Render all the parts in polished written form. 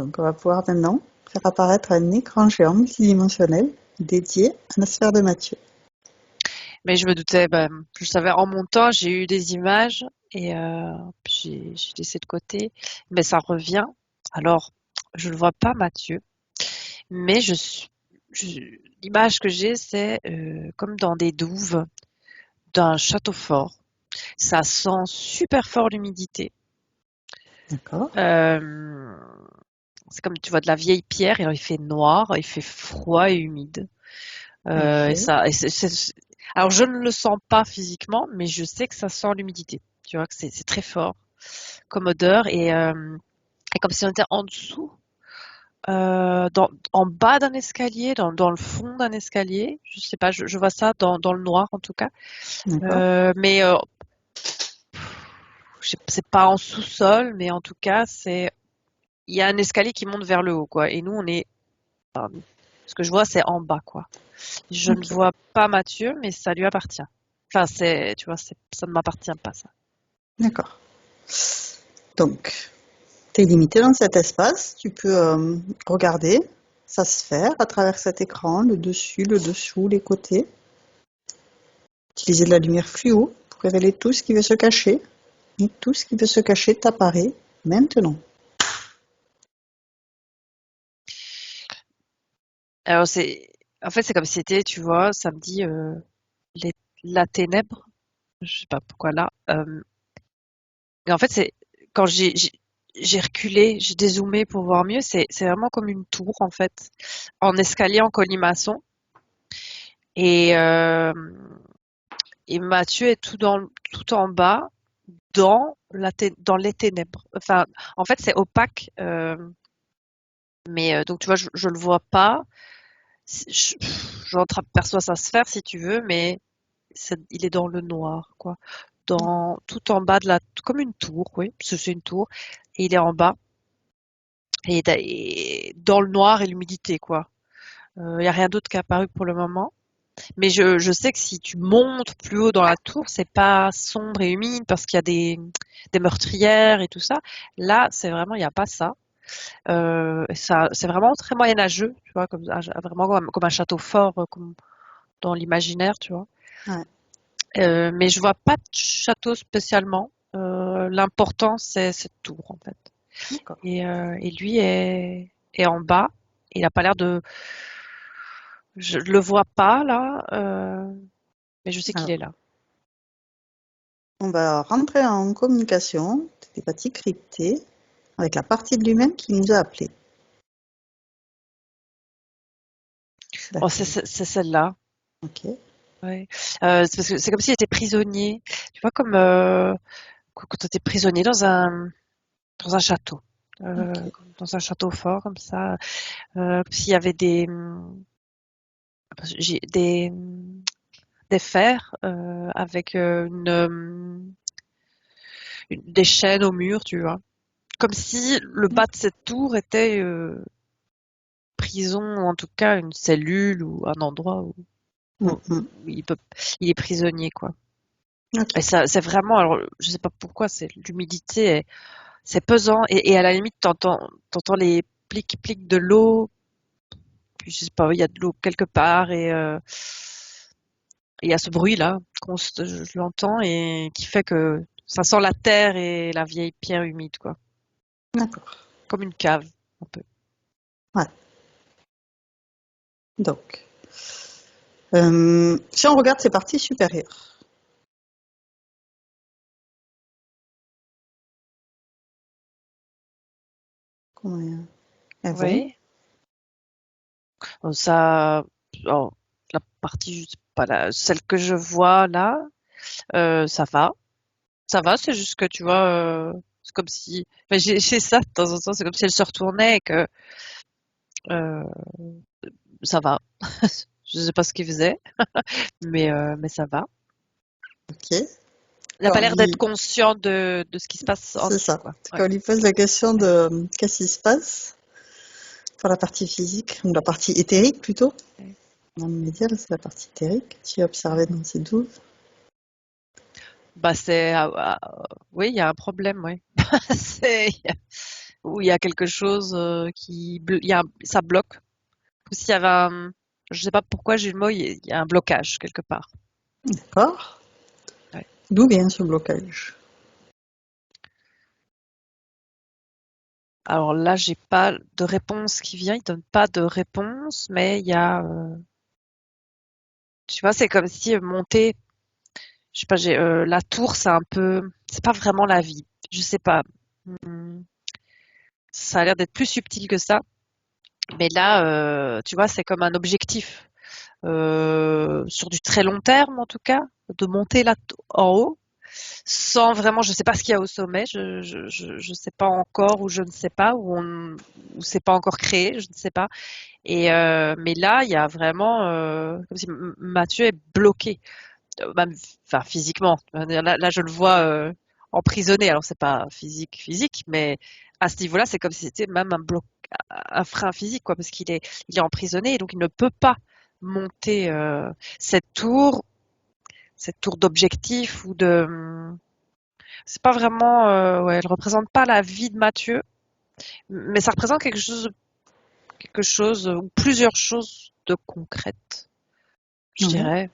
Donc, on va pouvoir maintenant faire apparaître un écran géant multidimensionnel dédié à la sphère de Mathieu. Mais je me doutais, je savais en montant, j'ai eu des images et puis j'ai laissé de côté, mais ça revient. Alors, je le vois pas, Mathieu, mais l'image que j'ai, c'est comme dans des douves d'un château fort. Ça sent super fort l'humidité. D'accord? Euh, c'est comme tu vois de la vieille pierre, et alors il fait noir, il fait froid et humide. Et Ok. ça, alors je ne le sens pas physiquement, mais je sais que ça sent l'humidité. Tu vois que c'est très fort comme odeur et comme si on était en dessous, en bas d'un escalier, dans le fond d'un escalier. Je sais pas, je vois ça dans le noir en tout cas. D'accord. Mais c'est pas en sous-sol, mais en tout cas il y a un escalier qui monte vers le haut quoi. Et nous ce que je vois c'est en bas quoi. Je ne Ok. vois pas Mathieu, mais ça lui appartient. Enfin, tu vois, ça ne m'appartient pas, ça. D'accord. Donc, tu es limité dans cet espace. Tu peux regarder sa sphère à travers cet écran, le dessus, le dessous, les côtés. Utiliser de la lumière fluo pour révéler tout ce qui veut se cacher. Et tout ce qui veut se cacher t'apparaît maintenant. Alors, en fait, c'est comme si c'était, tu vois, ça me dit les, la ténèbre. Je sais pas pourquoi là. Et en fait, c'est quand j'ai reculé, j'ai dézoomé pour voir mieux. C'est vraiment comme une tour en fait, en escalier en colimaçon. Et euh, et Mathieu est tout en bas, dans les ténèbres. Enfin, en fait, c'est opaque. Mais donc tu vois, je le vois pas. Je, j'entreaperçois sa sphère si tu veux, mais il est dans le noir, quoi. Tout en bas comme une tour, oui, parce que c'est une tour, et il est en bas, et dans le noir et l'humidité, quoi. Il y a rien d'autre qui est apparu pour le moment. Mais je sais que si tu montes plus haut dans la tour, c'est pas sombre et humide parce qu'il y a des meurtrières et tout ça. Là, c'est vraiment, il n'y a pas ça. Ça, c'est vraiment très moyenâgeux, tu vois, vraiment comme un château fort, comme dans l'imaginaire, tu vois. Ouais. Mais je vois pas de château spécialement. L'important, c'est cette tour, en fait. D'accord. Et lui est en bas. Il a pas l'air de. Je le vois pas là, mais je sais qu'il Alors, est là. on va rentrer en communication télépathie cryptée avec la partie de lui-même qui nous a appelés. C'est Oh, laquelle? c'est celle-là. Ok. Ouais. C'est parce que c'est comme s'il était prisonnier. Tu vois, comme quand tu étais prisonnier dans un château. Ok. Dans un château fort comme ça. Comme s'il y avait j'ai des fers avec des chaînes au mur, tu vois. Comme si le bas de cette tour était prison, ou en tout cas une cellule ou un endroit où Mhm. il est prisonnier, quoi. Et Ok. ça, c'est vraiment, alors je sais pas pourquoi, c'est l'humidité, c'est pesant et à la limite t'entends les plics de l'eau, puis je sais pas, il y a de l'eau quelque part et il y a ce bruit là, je l'entends et qui fait que ça sent la terre et la vieille pierre humide, quoi. D'accord. Comme une cave, un peu. Ouais. Donc, si on regarde ses parties supérieures, comment elles vont? Oui. Ça, oh, la partie, je sais pas, celle que je vois là, ça va. Ça va, c'est juste que tu vois, c'est comme si, enfin, j'ai ça de temps en temps, c'est comme si elle se retournait et que euh, ça va. Je sais pas ce qu'il faisait, mais ça va. Ok. Elle n'a pas Quand l'air d'être lui, consciente de ce qui se passe en c'est dessous, ça. quoi. Ouais. Quand on lui pose la question de qu'est-ce qui se passe pour la partie physique, ou la partie éthérique plutôt, Ouais. dans le média, là, c'est la partie éthérique, tu as observé dans ces douves. Bah oui, il y a un problème, oui. C'est, où il y a quelque chose ça bloque. Ou s'il y avait je sais pas pourquoi j'ai le mot, il y a un blocage quelque part. D'accord. Ouais. D'où vient ce blocage? Alors là, j'ai pas de réponse qui vient. Il donne pas de réponse, mais il y a, tu vois, c'est comme si monter, je sais pas, la tour, c'est pas vraiment la vie. Je sais pas. Hmm, Ça a l'air d'être plus subtil que ça. Mais là, tu vois, c'est comme un objectif. Sur du très long terme en tout cas, de monter là en haut, sans vraiment, je sais pas ce qu'il y a au sommet, je sais pas encore, ou je ne sais pas, ou c'est pas encore créé, je ne sais pas. Mais là, il y a vraiment, comme si Mathieu est bloqué, même, enfin physiquement. Là, je le vois emprisonné. Alors c'est pas physique, mais à ce niveau-là, c'est comme si c'était même un frein physique, quoi, parce il est emprisonné et donc il ne peut pas monter cette tour, cette tour d'objectif ou c'est pas vraiment, ouais, elle représente pas la vie de Mathieu, mais ça représente quelque chose ou plusieurs choses de concrètes, je Ouais, dirais.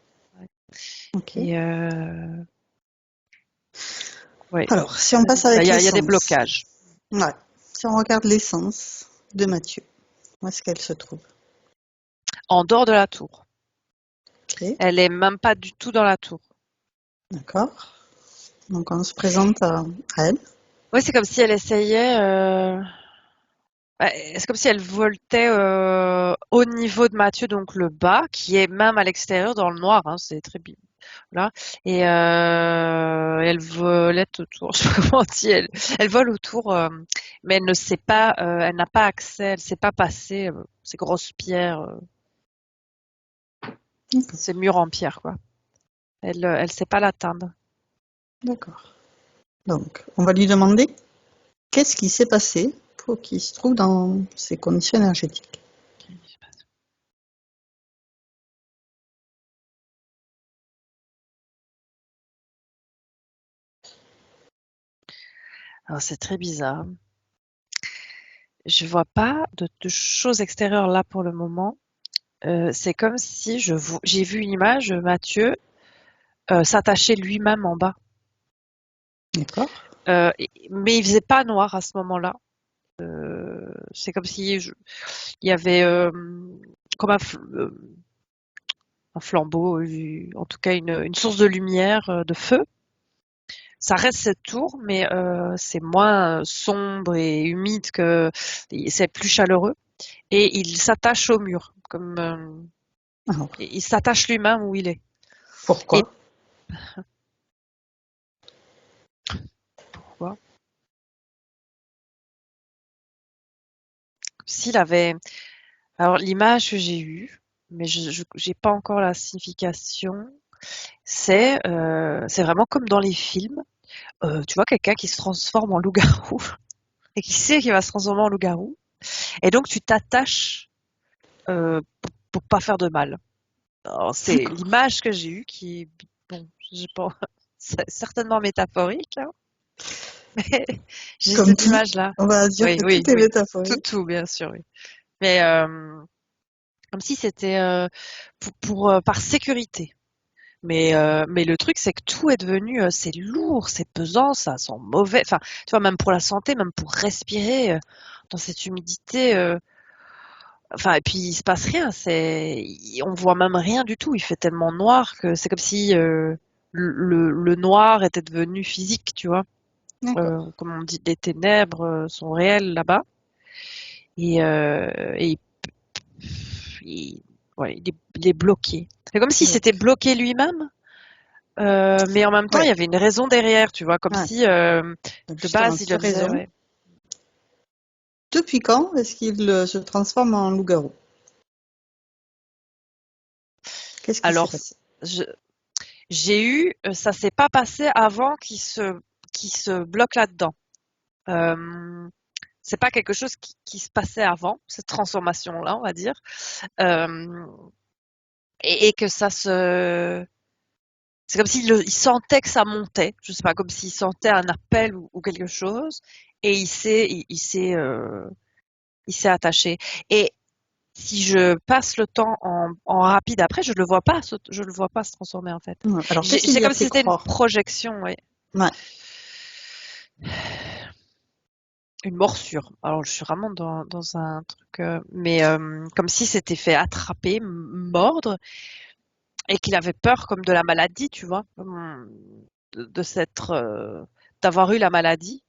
ok. Et ouais, Alors, si on passe il avec y a des l'essence, blocages. ouais. Si on regarde l'essence de Mathieu, où est-ce qu'elle se trouve? En dehors de la tour. Ok, Elle est même pas du tout dans la tour. d'accord. Donc, on se présente à elle. Oui, c'est comme si elle essayait. C'est comme si elle voltait au niveau de Mathieu, donc le bas, qui est même à l'extérieur dans le noir. Hein, c'est très bien. Voilà. Et elle volette autour. Je sais pas comment on dit. Elle vole autour, mais elle ne sait pas. Elle n'a pas accès. Elle ne sait pas passer ces grosses pierres, D'accord. ces murs en pierre, quoi. Elle sait pas l'atteindre. D'accord. Donc, on va lui demander qu'est-ce qui s'est passé pour qu'il se trouve dans ces conditions énergétiques. Alors c'est très bizarre. Je vois pas de choses extérieures là pour le moment. C'est comme si j'ai vu une image de Mathieu s'attacher lui-même en bas. D'accord? Mais il faisait pas noir à ce moment-là. C'est comme si il y avait comme un flambeau, en tout cas une source de lumière, de feu. Ça reste cette tour, mais c'est moins sombre et humide c'est plus chaleureux. Et il s'attache au mur, Alors, il s'attache lui-même où il est. Et pourquoi? pourquoi? S'il avait, alors l'image que j'ai eue, mais j'ai pas encore la signification. C'est vraiment comme dans les films. Tu vois quelqu'un qui se transforme en loup-garou et qui sait qu'il va se transformer en loup-garou, et donc tu t'attaches pour pas faire de mal. Alors, c'est D'accord. l'image que j'ai eue qui est, bon, j'ai pas, c'est certainement métaphorique, hein, mais j'ai Comme cette tout, image-là. on va dire Oui, que oui, tout est oui. Tout, métaphorique. tout, bien sûr, oui. Mais comme si c'était par sécurité. Mais le truc, c'est que tout est devenu, c'est lourd, c'est pesant, ça sent mauvais. Enfin, tu vois, même pour la santé, même pour respirer dans cette humidité. Enfin, et puis il se passe rien. On voit même rien du tout. Il fait tellement noir que c'est comme si le noir était devenu physique, tu vois. D'accord. Comme on dit, les ténèbres sont réelles là-bas. Et il, ouais, il est bloqué. C'est comme s'il s'était Donc, bloqué lui-même. Mais en même temps, il ouais, y avait une raison derrière, tu vois, comme ouais. si Donc de justement, base il le cette faisait, raison, ouais. depuis quand est-ce qu'il se transforme en loup-garou? Qu'est-ce qui s'est Alors, passé? je- ça s'est pas passé avant qu'il se bloque là-dedans. Euh, c'est pas quelque chose qui se passait avant, cette transformation-là, on va dire. Euh, et que c'est comme s'il il sentait que ça montait, je sais pas, comme s'il sentait un appel ou quelque chose, et il s'est attaché. Et si je passe le temps en rapide après, je le vois pas se transformer en fait. Alors, qu'est-ce qui C'est lui a comme si fait c'était une croire? projection, oui. Ouais. Une morsure. Alors, je suis vraiment dans un truc, mais comme si c'était fait attraper, mordre, et qu'il avait peur comme de la maladie, tu vois, de s'être, d'avoir eu la maladie.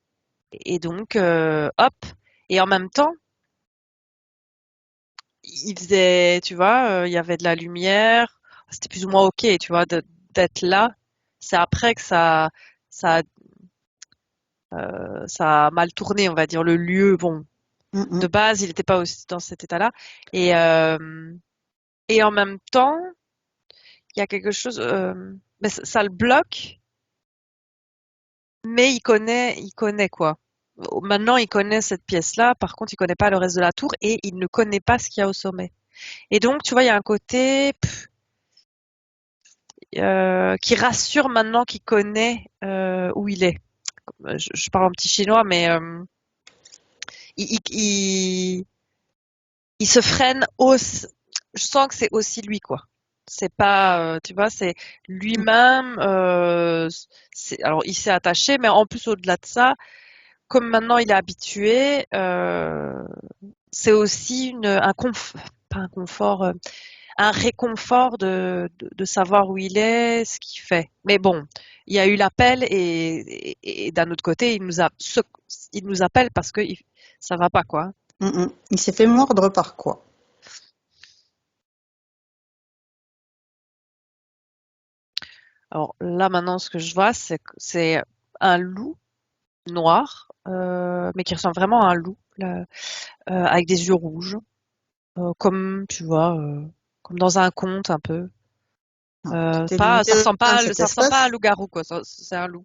Et donc, hop. Et en même temps, il faisait, tu vois, il y avait de la lumière. C'était plus ou moins ok, tu vois, d'être là. C'est après que ça, ça a mal tourné, on va dire. Le lieu, bon, Mm, de mm. base, il n'était pas aussi dans cet état-là. Et, euh, et en même temps, il y a quelque chose, mais ça le bloque, mais il connaît quoi. Maintenant, il connaît cette pièce-là. Par contre, il connaît pas le reste de la tour et il ne connaît pas ce qu'il y a au sommet. Et donc, tu vois, il y a un côté qui rassure maintenant qu'il connaît où il est. Je parle en petit chinois, mais il, il, il, il se freine. Je sens que c'est aussi lui, quoi. C'est pas, tu vois, c'est lui-même. Alors, il s'est attaché, mais en plus au-delà de ça, comme maintenant il est habitué, c'est aussi pas un confort, un réconfort de savoir où il est, ce qu'il fait. Mais bon, il y a eu l'appel et d'un autre côté, il nous appelle parce que ça va pas, quoi. Mm, mm. Il s'est fait mordre par quoi? Alors là, maintenant, ce que je vois, c'est un loup noir, mais qui ressemble vraiment à un loup, là, avec des yeux rouges, comme, tu vois, comme dans un conte un peu. Alors, tu t'es limité dans cet Ça ressemble pas à un espace. loup-garou, quoi. C'est un loup.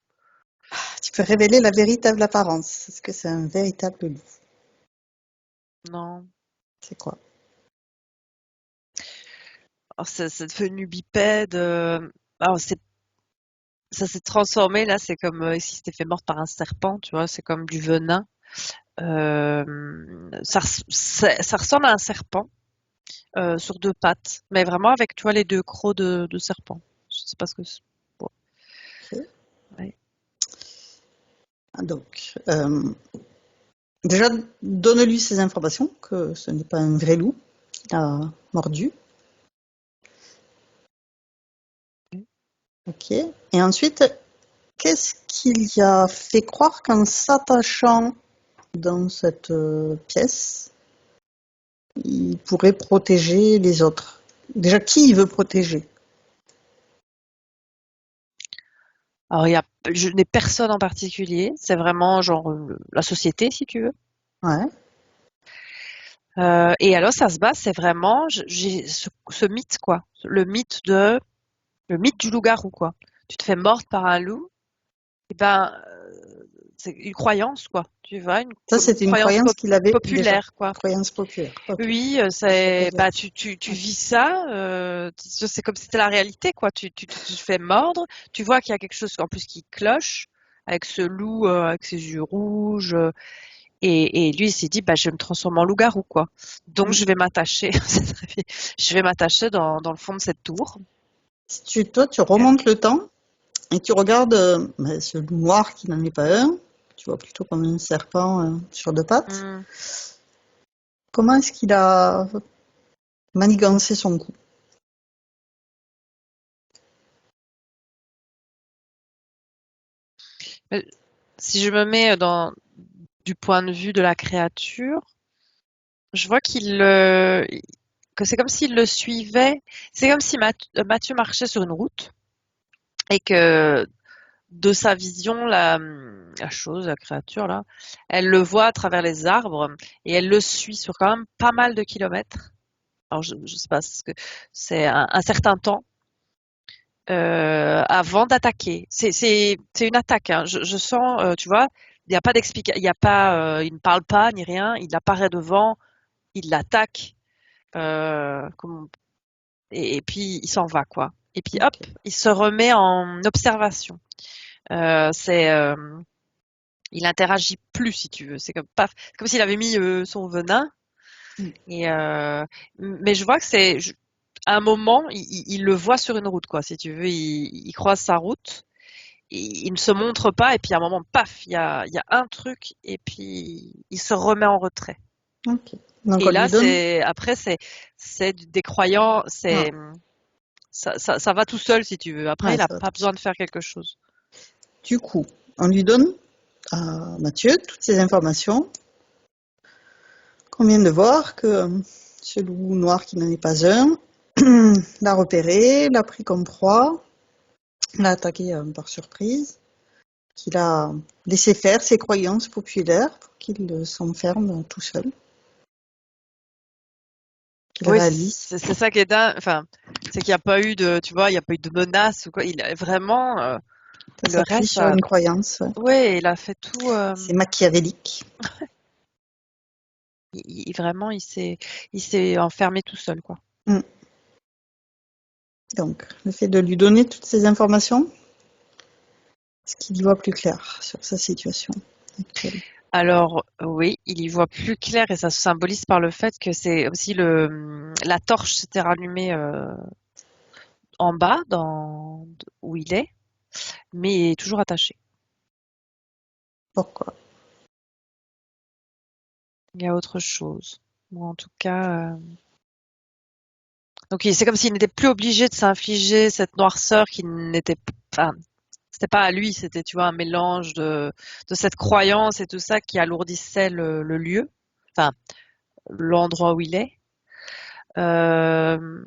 Tu peux révéler la véritable apparence. Est-ce que c'est un véritable loup? Non. C'est quoi? Alors, c'est devenu bipède. Alors, ça s'est transformé, là, c'est comme si c'était fait morte par un serpent, tu vois, c'est comme du venin. Ça ressemble à un serpent sur deux pattes, mais vraiment avec, tu vois, les deux crocs de serpent. Je sais pas ce que c'est. Bon, Ok. ouais. Donc, déjà, donne-lui ces informations, que ce n'est pas un vrai loup qui l'a mordu. Ok. Et ensuite, qu'est-ce qu'il y a fait croire qu'en s'attachant dans cette pièce, il pourrait protéger les autres? Déjà, qui il veut protéger? Alors, je n'ai personne en particulier, c'est vraiment genre la société, si tu veux. Ouais. Et alors, ça se base, c'est vraiment, j'ai ce mythe, quoi. Le mythe du loup-garou, quoi. Tu te fais mordre par un loup, et ben, c'est une croyance, quoi. Tu vois, Ça, comme une c'était une croyance croyance qu'il avait déjà. populaire, quoi. Croyance populaire. Ok. Oui, Ça peut c'est, être. bah, tu Ouais. vis ça, c'est comme si c'était la réalité, quoi. Tu te fais mordre, tu vois qu'il y a quelque chose en plus qui cloche, avec ce loup, avec ses yeux rouges, et lui, il s'est dit, bah, je vais me transformer en loup-garou, quoi. Donc, Mm. je vais m'attacher, je vais m'attacher dans le fond de cette tour. Si toi, tu remontes le temps et tu regardes ce loup noir qui n'en est pas un, tu vois plutôt comme un serpent sur deux pattes, Hmm. comment est-ce qu'il a manigancé son coup? Mais si je me mets du point de vue de la créature, je vois que c'est comme s'il le suivait. C'est comme si Mathieu marchait sur une route et que de sa vision, la chose, la créature là, elle le voit à travers les arbres et elle le suit sur quand même pas mal de kilomètres. Alors je sais pas, ce que c'est un certain temps avant d'attaquer. C'est une attaque. Hein. Je sens, tu vois, il n'y a pas d'explication, il y a pas, il ne parle pas ni rien. Il apparaît devant, il l'attaque, comme et puis il s'en va quoi. Et puis hop, Ok. il se remet en observation. C'est il interagit plus, si tu veux. C'est comme paf, c'est comme s'il avait mis son venin. Et mais je vois que à un moment, il le voit sur une route, quoi. Si tu veux, il croise sa route. Il ne se montre pas, et puis à un moment, paf, il y a un truc, et puis il se remet en retrait. Ok. Donc Et on là, lui donne. après, c'est des croyants, Ah, ça va tout seul, si tu veux. Après, ouais, il n'a ça va pas tout seul. besoin de faire quelque chose. Du coup, on lui donne à Mathieu toutes ces informations qu'on vient de voir que ce loup noir qui n'en est pas un l'a repéré, l'a pris comme proie, l'a attaqué par surprise, qu'il a laissé faire ses croyances populaires pour qu'il s'enferme tout seul, qu'il Oui, réalise c'est ça qui est dingue. Enfin, c'est qu'il n'y a pas eu de, tu vois, il n'y a pas eu de menace ou quoi. Il a vraiment, ça le s'appuie reste, sur une croyance. Ouais. ouais, il a fait tout. C'est machiavélique. Vraiment, il s'est enfermé tout seul, quoi. Mm. Donc, le fait de lui donner toutes ces informations, est-ce qu'il y voit plus clair sur sa situation actuelle? Alors, oui, il y voit plus clair et ça se symbolise par le fait que c'est aussi la torche s'était rallumée en bas, où il est, mais il est toujours attaché. Pourquoi? Il y a autre chose. Ou en tout cas, donc c'est comme s'il n'était plus obligé de s'infliger cette noirceur qui n'était, enfin, c'était pas à lui, c'était, tu vois, un mélange de cette croyance et tout ça qui alourdissait le lieu, enfin, l'endroit où il est. Euh,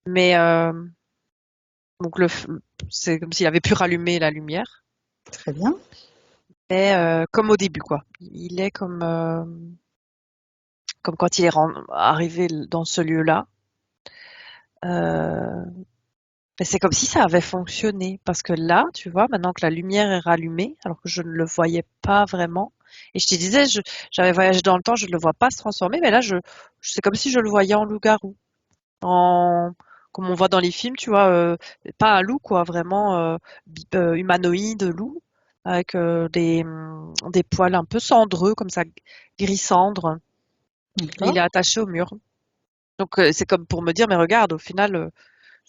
mais donc c'est comme s'il avait pu rallumer la lumière, Très bien. mais comme au début, quoi. Il est comme quand il est arrivé dans ce lieu-là. Euh, mais c'est comme si ça avait fonctionné, parce que là, tu vois, maintenant que la lumière est rallumée, alors que je ne le voyais pas vraiment, et je te disais, j'avais voyagé dans le temps, je ne le vois pas se transformer, mais là, c'est comme si je le voyais en loup-garou, en, comme on voit dans les films, tu vois, pas un loup, quoi, vraiment humanoïde loup, avec des poils un peu cendreux, comme ça, gris-cendre, et il est D'accord. attaché au mur. Donc, c'est comme pour me dire, mais regarde, au final,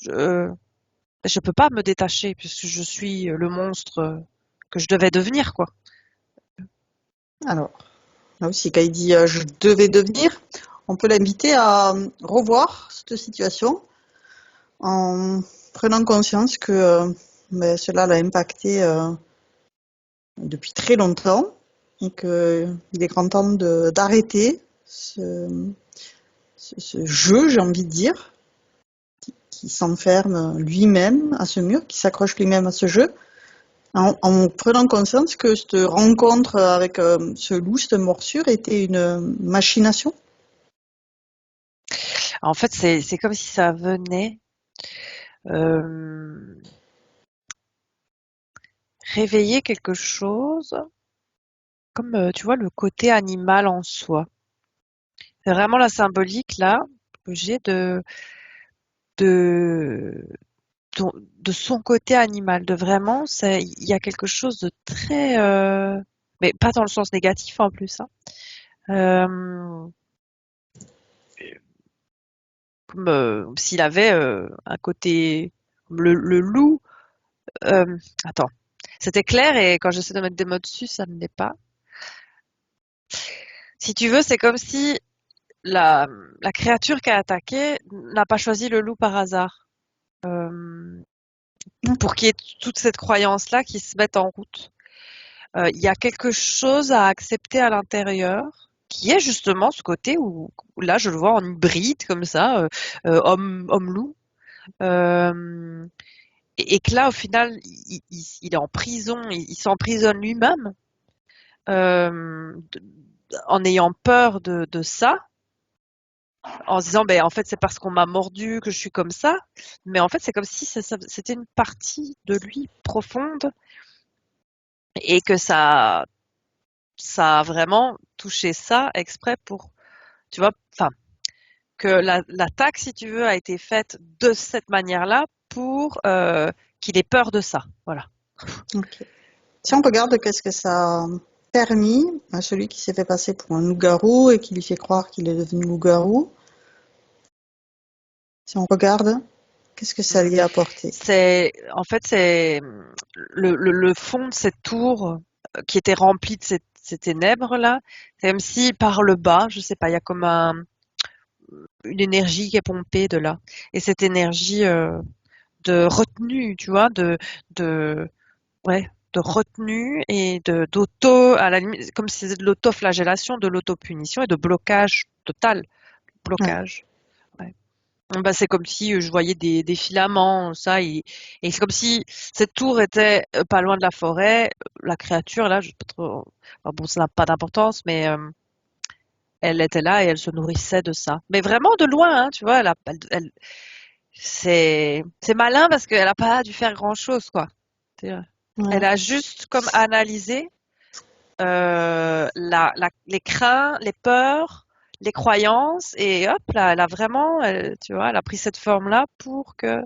je peux pas me détacher puisque je suis le monstre que je devais devenir, quoi. Alors, là aussi, quand il dit je devais devenir, on peut l'inviter à revoir cette situation en prenant conscience que cela l'a impacté depuis très longtemps et qu'il est grand temps d'arrêter ce jeu, j'ai envie de dire, qui s'enferme lui-même à ce mur, qui s'accroche lui-même à ce jeu, en prenant conscience que cette rencontre avec ce loup, cette morsure, était une machination. En fait, c'est comme si ça venait euh, réveiller quelque chose, comme tu vois le côté animal en soi. C'est vraiment la symbolique là que j'ai de de son côté animal, de vraiment, il y a quelque chose de très, mais pas dans le sens négatif en plus, hein. Euh, Comme s'il avait un côté, comme le loup. Attends, c'était clair et quand j'essaie de mettre des mots dessus, ça ne l'est pas. Si tu veux, c'est comme si la, la créature qui a attaqué n'a pas choisi le loup par hasard. Euh, pour qu'il y ait toute cette croyance-là qui se mette en route. Il y a quelque chose à accepter à l'intérieur qui est justement ce côté où là je le vois en hybride comme ça, homme-loup. Euh, et que là au final il est en prison, il s'emprisonne lui-même euh, en ayant peur de ça, en se disant ben en fait c'est parce qu'on m'a mordu que je suis comme ça, mais en fait c'est comme si c'était une partie de lui profonde et que ça a vraiment touché ça exprès pour, tu vois, enfin, que l'attaque, si tu veux, a été faite de cette manière-là pour qu'il ait peur de ça. Voilà. Ok. Si on regarde qu'est-ce que ça a permis à celui qui s'est fait passer pour un loup-garou et qui lui fait croire qu'il est devenu loup-garou, si on regarde, qu'est-ce que ça lui a apporté? En fait, c'est le fond de cette tour qui était remplie de ces ténèbres-là. C'est comme si par le bas, je sais pas, il y a comme une énergie qui est pompée de là. Et cette énergie de retenue, tu vois, de, ouais, de retenue et d'auto, à la limite, comme si c'était de l'autoflagellation, de l'autopunition et de blocage total. Ouais. Blocage. Ouais. Bah, c'est comme si je voyais des filaments, ça, et c'est comme si cette tour était pas loin de la forêt. La créature, là, je sais pas trop. Enfin, bon, ça n'a pas d'importance, mais elle était là et elle se nourrissait de ça. Mais vraiment de loin, hein, tu vois. C'est malin parce qu'elle a pas dû faire grand-chose, quoi. Tu sais, elle Ouais. a juste comme analysé les craintes, les peurs, les croyances, et hop là, elle a vraiment, tu vois, elle a pris cette forme-là pour que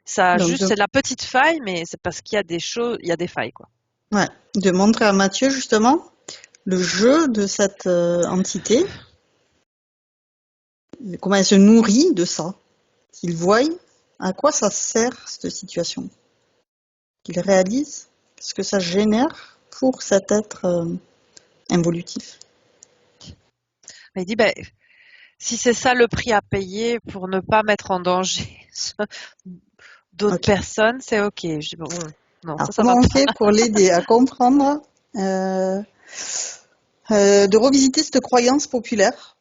ça, Donc, juste, c'est de la petite faille, mais c'est parce qu'il y a des choses, il y a des failles, quoi. ouais, de montrer à Mathieu justement le jeu de cette entité, comment elle se nourrit de ça, qu'il voie à quoi ça sert cette situation, qu'il réalise ce que ça génère pour cet être involutif. Mais il dit, ben, si c'est ça le prix à payer pour ne pas mettre en danger d'autres Ok. personnes, c'est ok. Je dis, bon, non, Alors ça va comment on pas. fait pour l'aider à comprendre, euh, de revisiter cette croyance populaire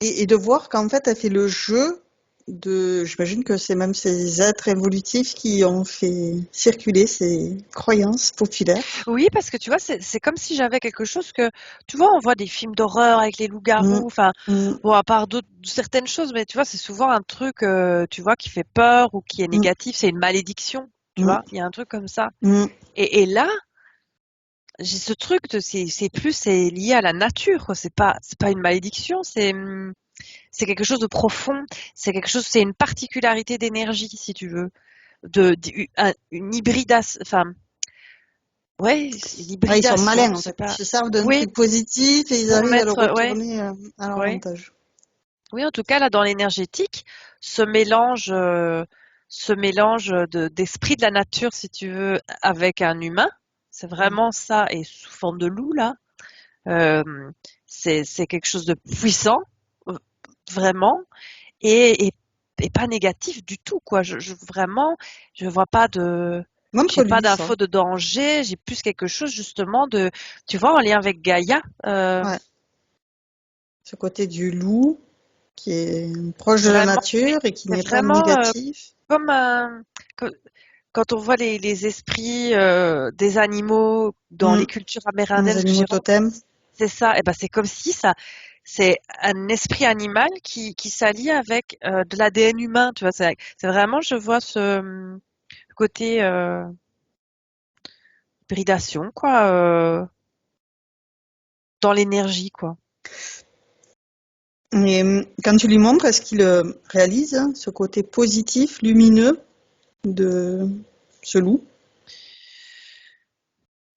et de voir qu'en fait elle fait le jeu de, j'imagine que c'est même ces êtres évolutifs qui ont fait circuler ces croyances populaires. Oui, parce que tu vois, c'est comme si j'avais quelque chose que, tu vois, on voit des films d'horreur avec les Mm, loups-garous, enfin, mm, bon, à part certaines choses, mais tu vois, c'est souvent un truc, tu vois, qui fait peur ou qui est mm, négatif, c'est une malédiction, tu mm, vois, il y a un truc comme ça. mm. Et là, j'ai ce truc de, c'est lié à la nature, quoi. C'est pas une malédiction, c'est quelque chose de profond, c'est quelque chose, c'est une particularité d'énergie, si tu veux, une hybridation, enfin, ouais, c'est une Ouais, ils sont hybridation, malins je en sais fait. Ils pas. se servent d'un Oui, truc positif et ils pour arrivent à le mettre, ouais, retourner à leur ouais. avantage. Oui, en tout cas, là, dans l'énergétique, ce mélange, euh, ce mélange d'esprit de la nature, si tu veux, avec un humain, c'est Mm. vraiment ça, et sous forme de loup, là, euh, c'est quelque chose de puissant, euh, vraiment, et, et, et pas négatif du tout, quoi. Vraiment, je vois pas j'ai pas Montre-lui ça. d'info de danger, j'ai plus quelque chose, justement, tu vois, en lien avec Gaïa, Ouais. Ce côté du loup qui est proche de la vraiment, nature et qui c'est n'est pas vraiment, négatif. comme que- quand on voit les esprits des animaux dans Mm. les cultures Les amérindiennes, parce que animaux j'ai vraiment, totems. c'est ça, et ben c'est comme si ça, c'est un esprit animal qui s'allie avec de l'ADN humain, tu vois. C'est vraiment, je vois ce côté hybridation, quoi, dans l'énergie, quoi. Et quand tu lui montres, est-ce qu'il réalise ce côté positif, lumineux de ce loup?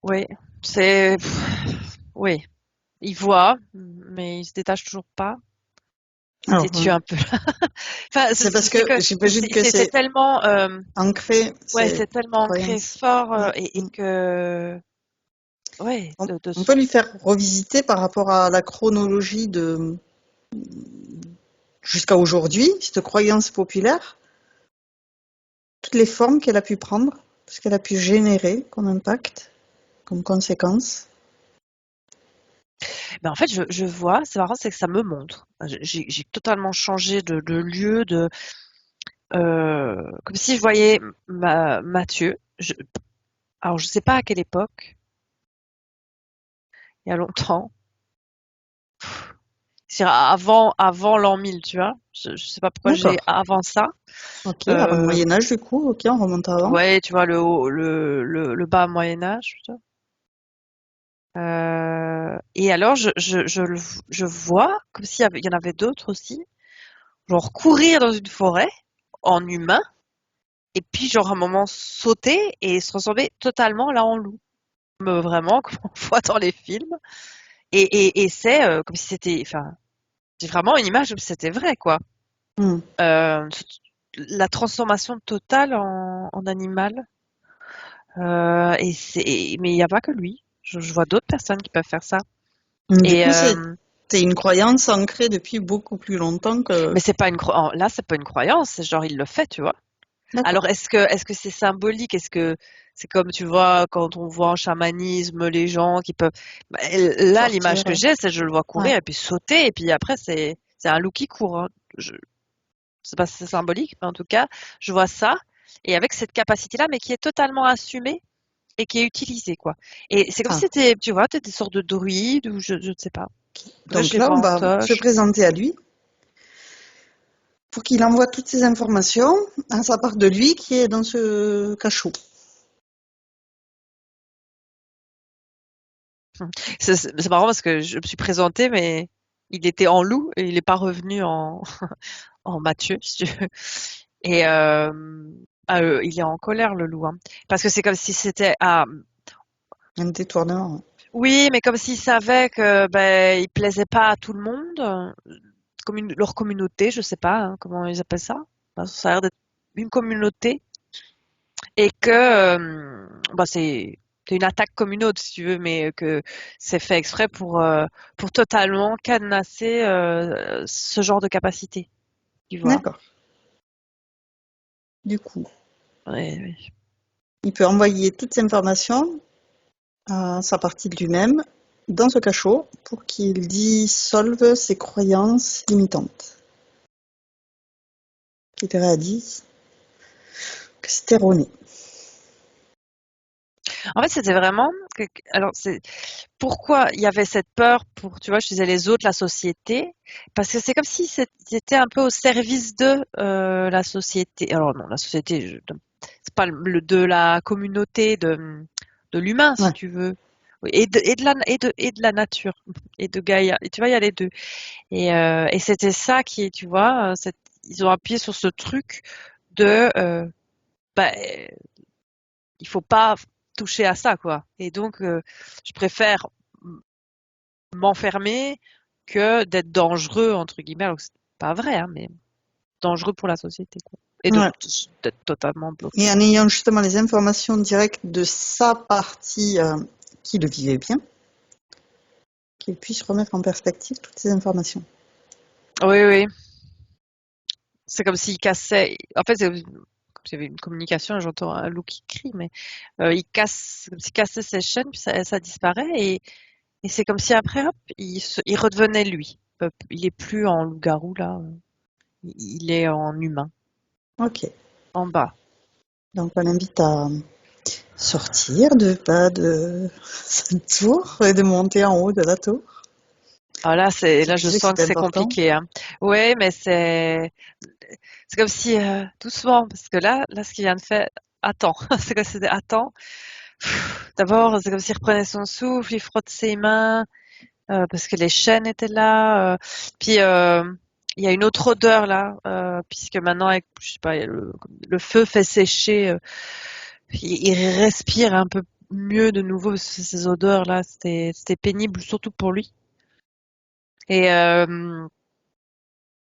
Oui, c'est, oui, il voit, mais il se détache toujours pas. Il Alors, têtu un peu. Enfin, c'est parce que c'est que j'imagine que c'est c'est tellement, ancré, ouais, ces c'est tellement ancré croyances. fort Mm, et mm. que, ouais, On peut lui faire revisiter par rapport à la chronologie jusqu'à aujourd'hui, cette croyance populaire, toutes les formes qu'elle a pu prendre, ce qu'elle a pu générer comme impact, comme conséquence. mais en fait, je vois, c'est marrant, c'est que ça me montre. J'ai totalement changé de lieu, comme si je voyais Mathieu. Alors, je sais pas à quelle époque, il y a longtemps. C'est avant l'an 1000, tu vois. Je sais pas pourquoi j'ai D'accord. avant ça. Ok, avant le Euh, Moyen-Âge, du coup, ok, on remonte avant. ouais, tu vois, le bas Moyen Âge, plutôt. Et alors, je vois, comme il y en avait d'autres aussi, genre courir dans une forêt, en humain, et puis genre à un moment sauter et se transformer totalement là en loup. Vraiment, comme on voit dans les films. Et c'est comme si c'était, enfin, c'est vraiment une image comme si c'était vrai, quoi. Hmm. Euh, la transformation totale en animal. Mais il n'y a pas que lui. Je vois d'autres personnes qui peuvent faire ça. Du Et coup, c'est une croyance ancrée depuis beaucoup plus longtemps que... mais c'est pas là, c'est pas une croyance. C'est genre il le fait, tu vois. D'accord. Alors est-ce que c'est symbolique? Est-ce que c'est comme tu vois quand on voit en chamanisme les gens qui peuvent. Bah, là, l'image Sortir. que j'ai, c'est je le vois Ouais. courir et puis sauter et puis après c'est un loup qui court, hein. Je sais pas si c'est symbolique, mais en tout cas, je vois ça et avec cette capacité-là, mais qui est totalement assumée et qui est utilisée, quoi. Et c'est comme si Ah. c'était, tu vois, t'es des sortes de druides ou je ne sais pas. Après, je Donc les là, vois on en va se toge. présenter à lui pour qu'il envoie toutes ces informations à sa part de lui qui est dans ce cachot. C'est marrant parce que je me suis présentée, mais il était en loup et il n'est pas revenu en Mathieu, si tu veux. Et il est en colère, le loup, hein. Parce que c'est comme si c'était Un détournement. oui, mais comme s'il savait que ben il plaisait pas à tout le monde, leur communauté, je sais pas hein, comment ils appellent ça. Ben, ça a l'air d'être une communauté et que bah c'est une attaque communauté si tu veux, mais que c'est fait exprès pour totalement cadenasser ce genre de capacité, tu vois. D'accord. Du coup, Ouais, ouais. il peut envoyer toutes ces informations à sa partie de lui-même dans ce cachot pour qu'il dissolve ses croyances limitantes, qu'il réalise que c'est erroné. En fait, c'était vraiment alors c'est pourquoi il y avait cette peur pour, tu vois, je disais les autres, la société, parce que c'est comme si c'était un peu au service de la société. Alors non, la société, c'est pas de la communauté de l'humain, si Ouais, tu veux. Oui, et de la nature et de Gaïa. Et tu vois, il y a les deux. Et c'était ça qui, tu vois, ils ont appuyé sur ce truc de, bah, il faut pas toucher à ça, quoi. Et donc, je préfère m'enfermer que d'être dangereux, entre guillemets, alors que c'est pas vrai, hein, mais dangereux pour la société, quoi. Et ouais. d'être totalement Et bloqué. en ayant justement les informations directes de sa partie qui le vivait bien, qu'il puisse remettre en perspective toutes ces informations. Oui, oui. C'est comme s'il cassait. En fait, j'avais une communication, j'entends un loup qui crie, mais il casse, c'est comme s'il cassait ses chaînes, puis ça disparaît, et c'est comme si après, hop, il redevenait lui. Il est plus en loup-garou, là. Il est en humain, Ok. en bas. Donc on l'invite à sortir de pas de sa tour et de monter en haut de la tour. Ah là, Tu là, je disais que sens que c'était c'est important. compliqué, hein. Ouais, mais c'est comme si, doucement, parce que là, ce qu'il vient de faire, attends, c'est comme si c'était attends. D'abord, c'est comme s'il reprenait son souffle, il frotte ses mains, parce que les chaînes étaient là, puis, il y a une autre odeur là, puisque maintenant avec, je sais pas, il y a le feu fait sécher, il respire un peu mieux de nouveau, parce que ces odeurs là, c'était pénible, surtout pour lui. Et, euh,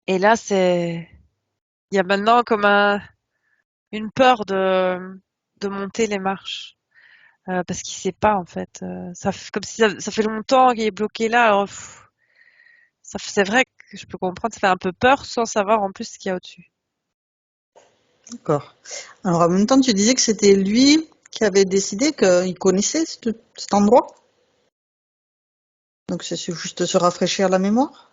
et là, il y a maintenant comme une peur de monter les marches, parce qu'il sait pas en fait. Comme si ça fait longtemps qu'il est bloqué là. Alors, c'est vrai que je peux comprendre, ça fait un peu peur sans savoir en plus ce qu'il y a au-dessus. D'accord. Alors en même temps, tu disais que c'était lui qui avait décidé qu'il connaissait cet endroit. Donc c'est juste se rafraîchir la mémoire.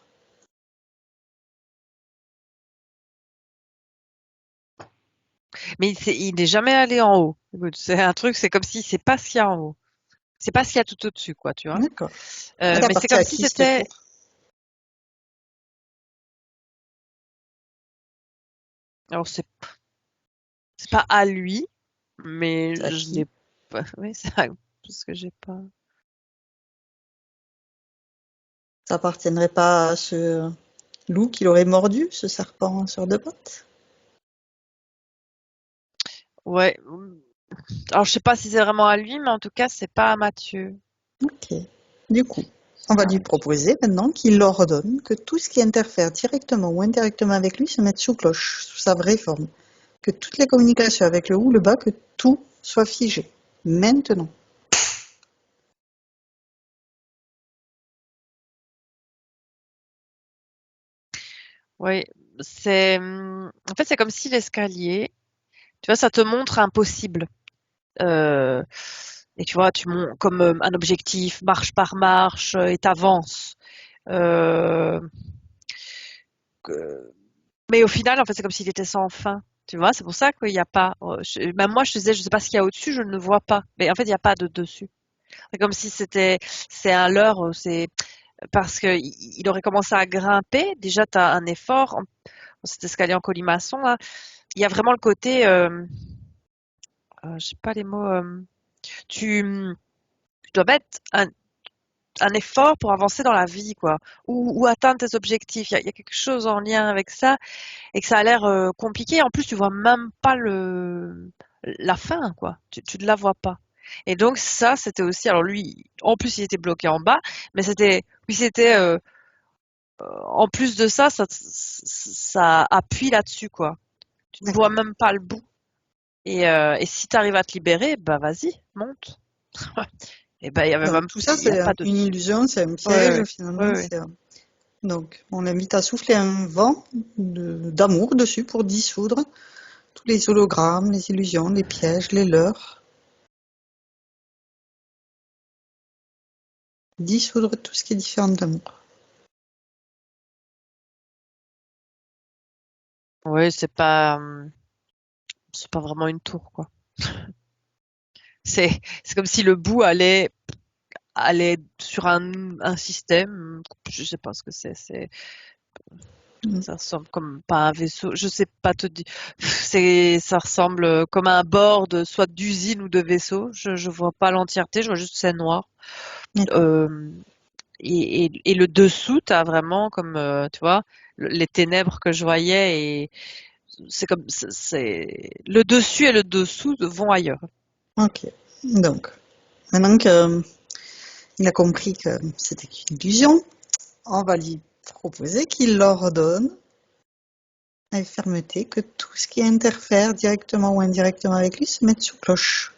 Mais il n'est jamais allé en haut. Écoute, c'est un truc, c'est comme si c'est pas ce qu'il y a en haut. C'est pas ce qu'il y a tout au-dessus, quoi, tu vois. D'accord. Elle Mais c'est appartient comme à si qui cette c'était. tour? Alors c'est pas à lui, mais C'est à je l'ai qui? pas. Oui, c'est parce que j'ai pas. Ça appartiendrait pas à ce loup qui l'aurait mordu, ce serpent sur deux pattes? Ouais. Alors, je sais pas si c'est vraiment à lui, mais en tout cas, c'est pas à Mathieu. Ok. Du coup, on va Ah, lui proposer maintenant qu'il ordonne que tout ce qui interfère directement ou indirectement avec lui se mette sous cloche, sous sa vraie forme. Que toutes les communications avec le haut ou le bas, que tout soit figé. Maintenant. ouais. En fait, c'est comme si l'escalier, tu vois, ça te montre un possible. Euh, et tu vois, tu montes comme un objectif, marche par marche, et t'avances. Euh, que- mais au final, en fait, c'est comme s'il était sans fin. Tu vois, c'est pour ça qu'il n'y a pas. Même moi, je te disais, je sais pas ce qu'il y a au-dessus, je ne le vois pas. Mais en fait, il n'y a pas de dessus. C'est comme si c'est un leurre, c'est parce que il aurait commencé à grimper. Déjà, tu as un effort, cet escalier en colimaçon, là. Il y a vraiment le côté, je sais pas les mots, tu, tu dois mettre un effort pour avancer dans la vie, quoi, ou atteindre tes objectifs. Il y a quelque chose en lien avec ça et que ça a l'air compliqué. En plus, tu vois même pas la fin, quoi. Tu ne la vois pas. Et donc ça, c'était aussi. Alors lui, en plus, il était bloqué en bas, mais c'était en plus de ça, ça appuie là-dessus, quoi. Tu ne vois D'accord. même pas le bout. Et si tu arrives à te libérer, bah vas-y, monte. Et ben Donc tout ça, il y a c'est pas de une dessus. illusion, c'est un Ouais, piège ouais, ouais, finalement. ouais. Donc on l'invite à souffler un vent d'amour dessus pour dissoudre tous les hologrammes, les illusions, les pièges, les leurres. Dissoudre tout ce qui est différent d'amour. Ouais, c'est pas vraiment une tour, quoi. C'est comme si le bout allait sur un système. Je sais pas ce que c'est. Mm. Ça ressemble comme pas un vaisseau. Je sais pas te dire. Ça ressemble comme à un bord soit d'usine ou de vaisseau. Je vois pas l'entièreté. Je vois juste c'est noir. D'accord. Euh, et le dessous, t'as vraiment comme, tu vois, les ténèbres que je voyais et c'est comme, le dessus et le dessous vont ailleurs. Ok. Donc, maintenant qu'il a compris que c'était qu'une illusion, on va lui proposer qu'il ordonne avec fermeté que tout ce qui interfère directement ou indirectement avec lui se mette sous cloche,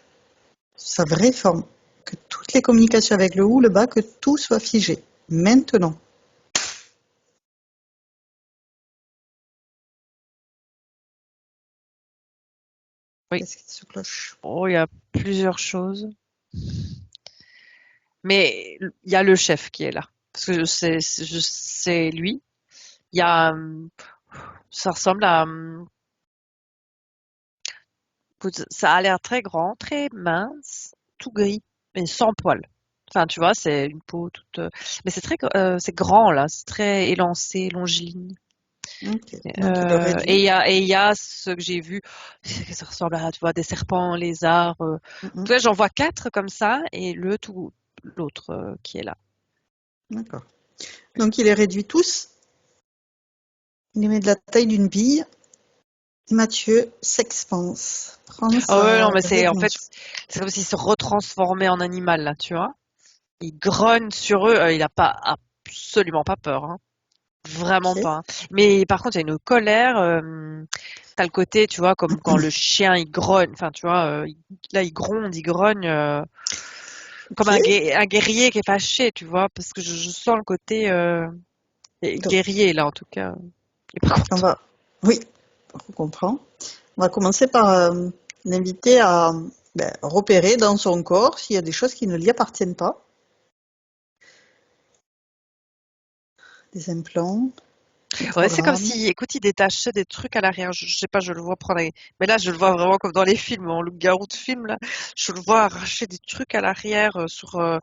sous sa vraie forme. Que toutes les communications avec le haut, le bas, que tout soit figé. Maintenant. Oui. Qu'est-ce qui est sous cloche? Oh, il y a plusieurs choses. Mais il y a le chef qui est là. Parce que je sais lui. Il y a, ça ressemble à, écoute, ça a l'air très grand, très mince, tout gris, mais sans poils. Enfin, tu vois, c'est une peau toute, mais c'est grand là, c'est très élancé, longiligne. Ok. Donc il le réduit. Et il y a ce que j'ai vu, ça ressemble à, tu vois, des serpents, lézards. Mhm. Tu vois, j'en vois quatre comme ça, et l'autre qui est là. D'accord. Donc il les réduit tous. Il les met de la taille d'une bille. Mathieu s'expanse, prend Ah ouais, non, sa mais vraie en fait, dimension. c'est comme s'il se retransformait en animal là, tu vois. Il grogne sur eux, il a pas absolument pas peur, hein. Vraiment Ok. pas, hein. Mais par contre, il y a une colère. T'as le côté, tu vois, comme quand le chien il grogne. Enfin, tu vois, là il gronde, il grogne, comme Ok. un guerrier qui est fâché, tu vois, parce que je sens le côté Donc guerrier là, en tout cas. Et par on contre, va. Oui, on comprend. On va commencer par l'inviter à repérer dans son corps s'il y a des choses qui ne lui appartiennent pas. Des implants, des ouais, c'est comme programmes. si, écoute, il détachait des trucs à l'arrière. Je sais pas, je le vois prendre. Mais là, je le vois vraiment comme dans les films, en loup-garou de film là. Je le vois arracher des trucs à l'arrière tu vois,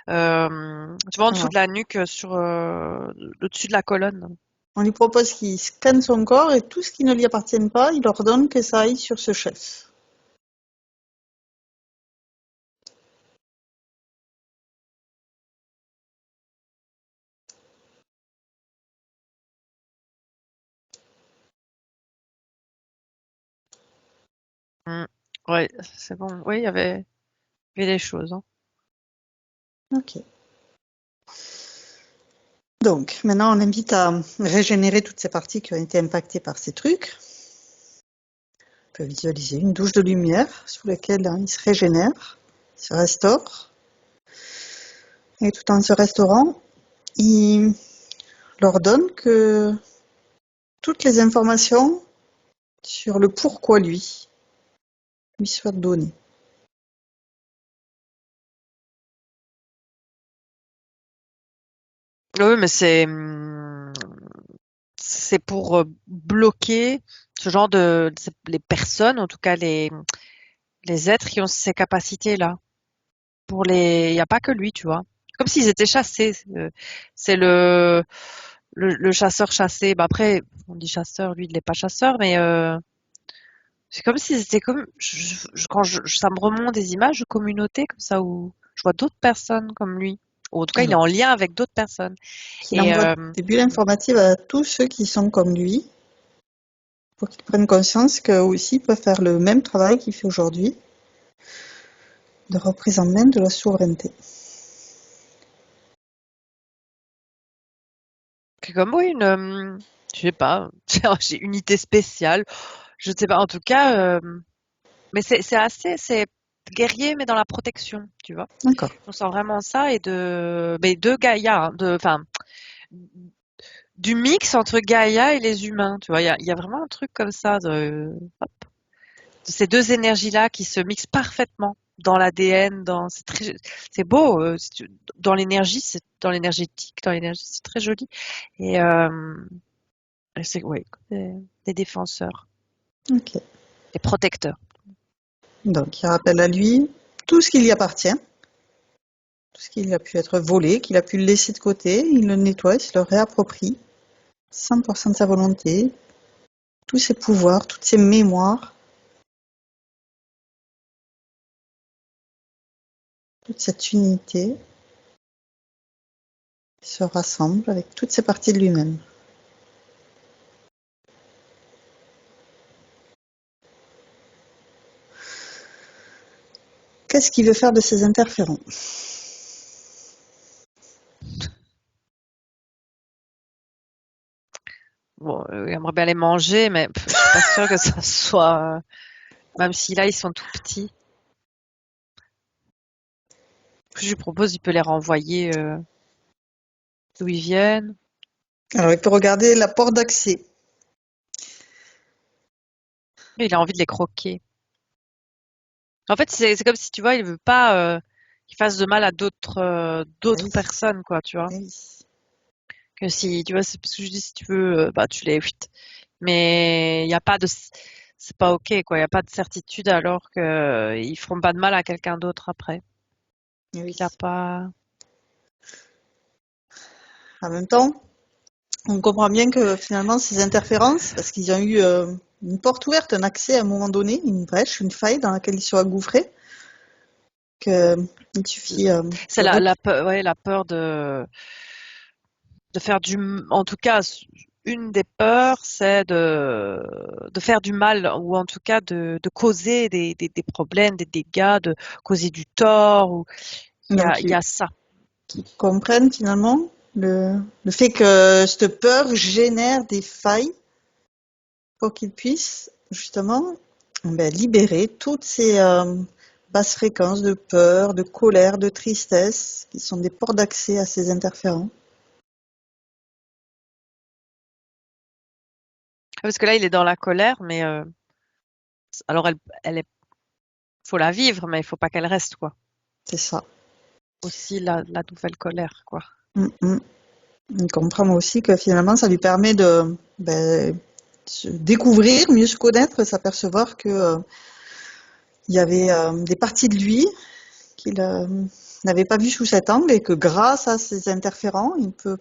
en dessous Alors, de la nuque, sur le dessus de la colonne. on lui propose qu'il scanne son corps et tout ce qui ne lui appartient pas, il ordonne que ça aille sur ce chef. Mm. Ouais, c'est bon. Oui, il y avait des choses, hein. Ok. Donc, maintenant, on l'invite à régénérer toutes ces parties qui ont été impactées par ces trucs. On peut visualiser une douche de lumière sous laquelle il se régénère, il se restaure. Et tout en se restaurant, il leur donne que toutes les informations sur le pourquoi lui soient données. Oui, mais c'est pour bloquer ce genre les personnes, en tout cas les êtres qui ont ces capacités-là. Il n'y a pas que lui, tu vois. Comme s'ils étaient chassés. C'est le chasseur chassé. Bah après, on dit chasseur, lui, il n'est pas chasseur, mais c'est comme si c'était comme, ça me remonte des images de communautés comme ça où je vois d'autres personnes comme lui. Ou en tout cas, il est Alors, en lien avec d'autres personnes. qu'il Et envoie des bulles informatives à tous ceux qui sont comme lui, pour qu'ils prennent conscience qu'eux aussi peuvent faire le même travail qu'il fait aujourd'hui, de reprise en main de la souveraineté. c'est comme oui, je sais pas, j'ai unité spéciale. Je sais pas. En tout cas, mais c'est guerrier, mais dans la protection, tu vois. D'accord. On sent vraiment ça mais de Gaïa, hein, enfin, du mix entre Gaïa et les humains, tu vois. Il y a vraiment un truc comme ça de ces deux énergies-là qui se mixent parfaitement dans l'ADN, c'est beau, dans l'énergie, dans l'énergétique, dans l'énergie, c'est très joli. Et, c'est, ouais, des défenseurs, Ok. des protecteurs. Donc, il rappelle à lui tout ce qui lui appartient, tout ce qui a pu être volé, qu'il a pu le laisser de côté, il le nettoie, il se le réapproprie, 100% de sa volonté, tous ses pouvoirs, toutes ses mémoires, toute cette unité se rassemble avec toutes ces parties de lui-même. Qu'est-ce qu'il veut faire de ces interférents? Bon, j'aimerais bien les manger, mais je suis pas sûre que ça soit, même si là ils sont tout petits. Je lui propose, il peut les renvoyer d'où ils viennent. Alors, il peut regarder la porte d'accès. Mais il a envie de les croquer. En fait, c'est comme si tu vois, il veut pas qu'ils fassent de mal à Ah d'autres oui, personnes, quoi, tu vois. ah oui. Que si tu vois, c'est parce que je dis si tu veux, bah tu les fuites. Mais il y a pas de, c'est pas ok, quoi. Il y a pas de certitude alors que ils feront pas de mal à quelqu'un d'autre après. Ah oui. Il y a pas. En même temps, on comprend bien que finalement, ces interférences, parce qu'ils ont eu une porte ouverte, un accès à un moment donné, une brèche, une faille dans laquelle ils sont engouffrés, qu'il suffit C'est la peur, ouais, la peur de faire en tout cas, une des peurs, c'est de faire du mal ou en tout cas de causer des problèmes, des dégâts, de causer du tort. Ou donc, il y a ça. qu'ils comprennent finalement le fait que cette peur génère des failles pour qu'ils puissent justement libérer toutes ces basses fréquences de peur, de colère, de tristesse, qui sont des ports d'accès à ces interférents. Parce que là, il est dans la colère, mais alors elle est, faut la vivre, mais il faut pas qu'elle reste, quoi. C'est ça. Aussi la nouvelle colère, quoi. Mm -mm. Il comprend aussi que finalement, ça lui permet de se découvrir, mieux se connaître, s'apercevoir que il y avait des parties de lui qu'il n'avait pas vues sous cet angle et que grâce à ces interférents, il peut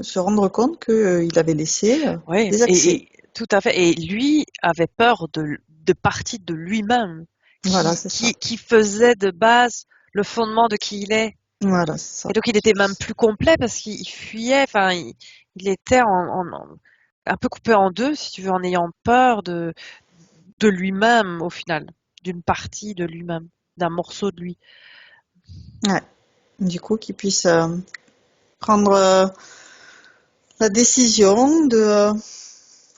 se rendre compte qu'il avait laissé Oui, des accès. et tout à fait. Et lui avait peur de partie de lui-même, Voilà, c'est ça. qui faisait de base le fondement de qui il est. Voilà, c'est Et ça. donc il était même plus complet parce qu'il fuyait, enfin il était un peu coupé en deux, si tu veux, en ayant peur de lui-même au final, d'une partie de lui-même, d'un morceau de lui. Ouais. Du coup, qu'il puisse prendre la décision de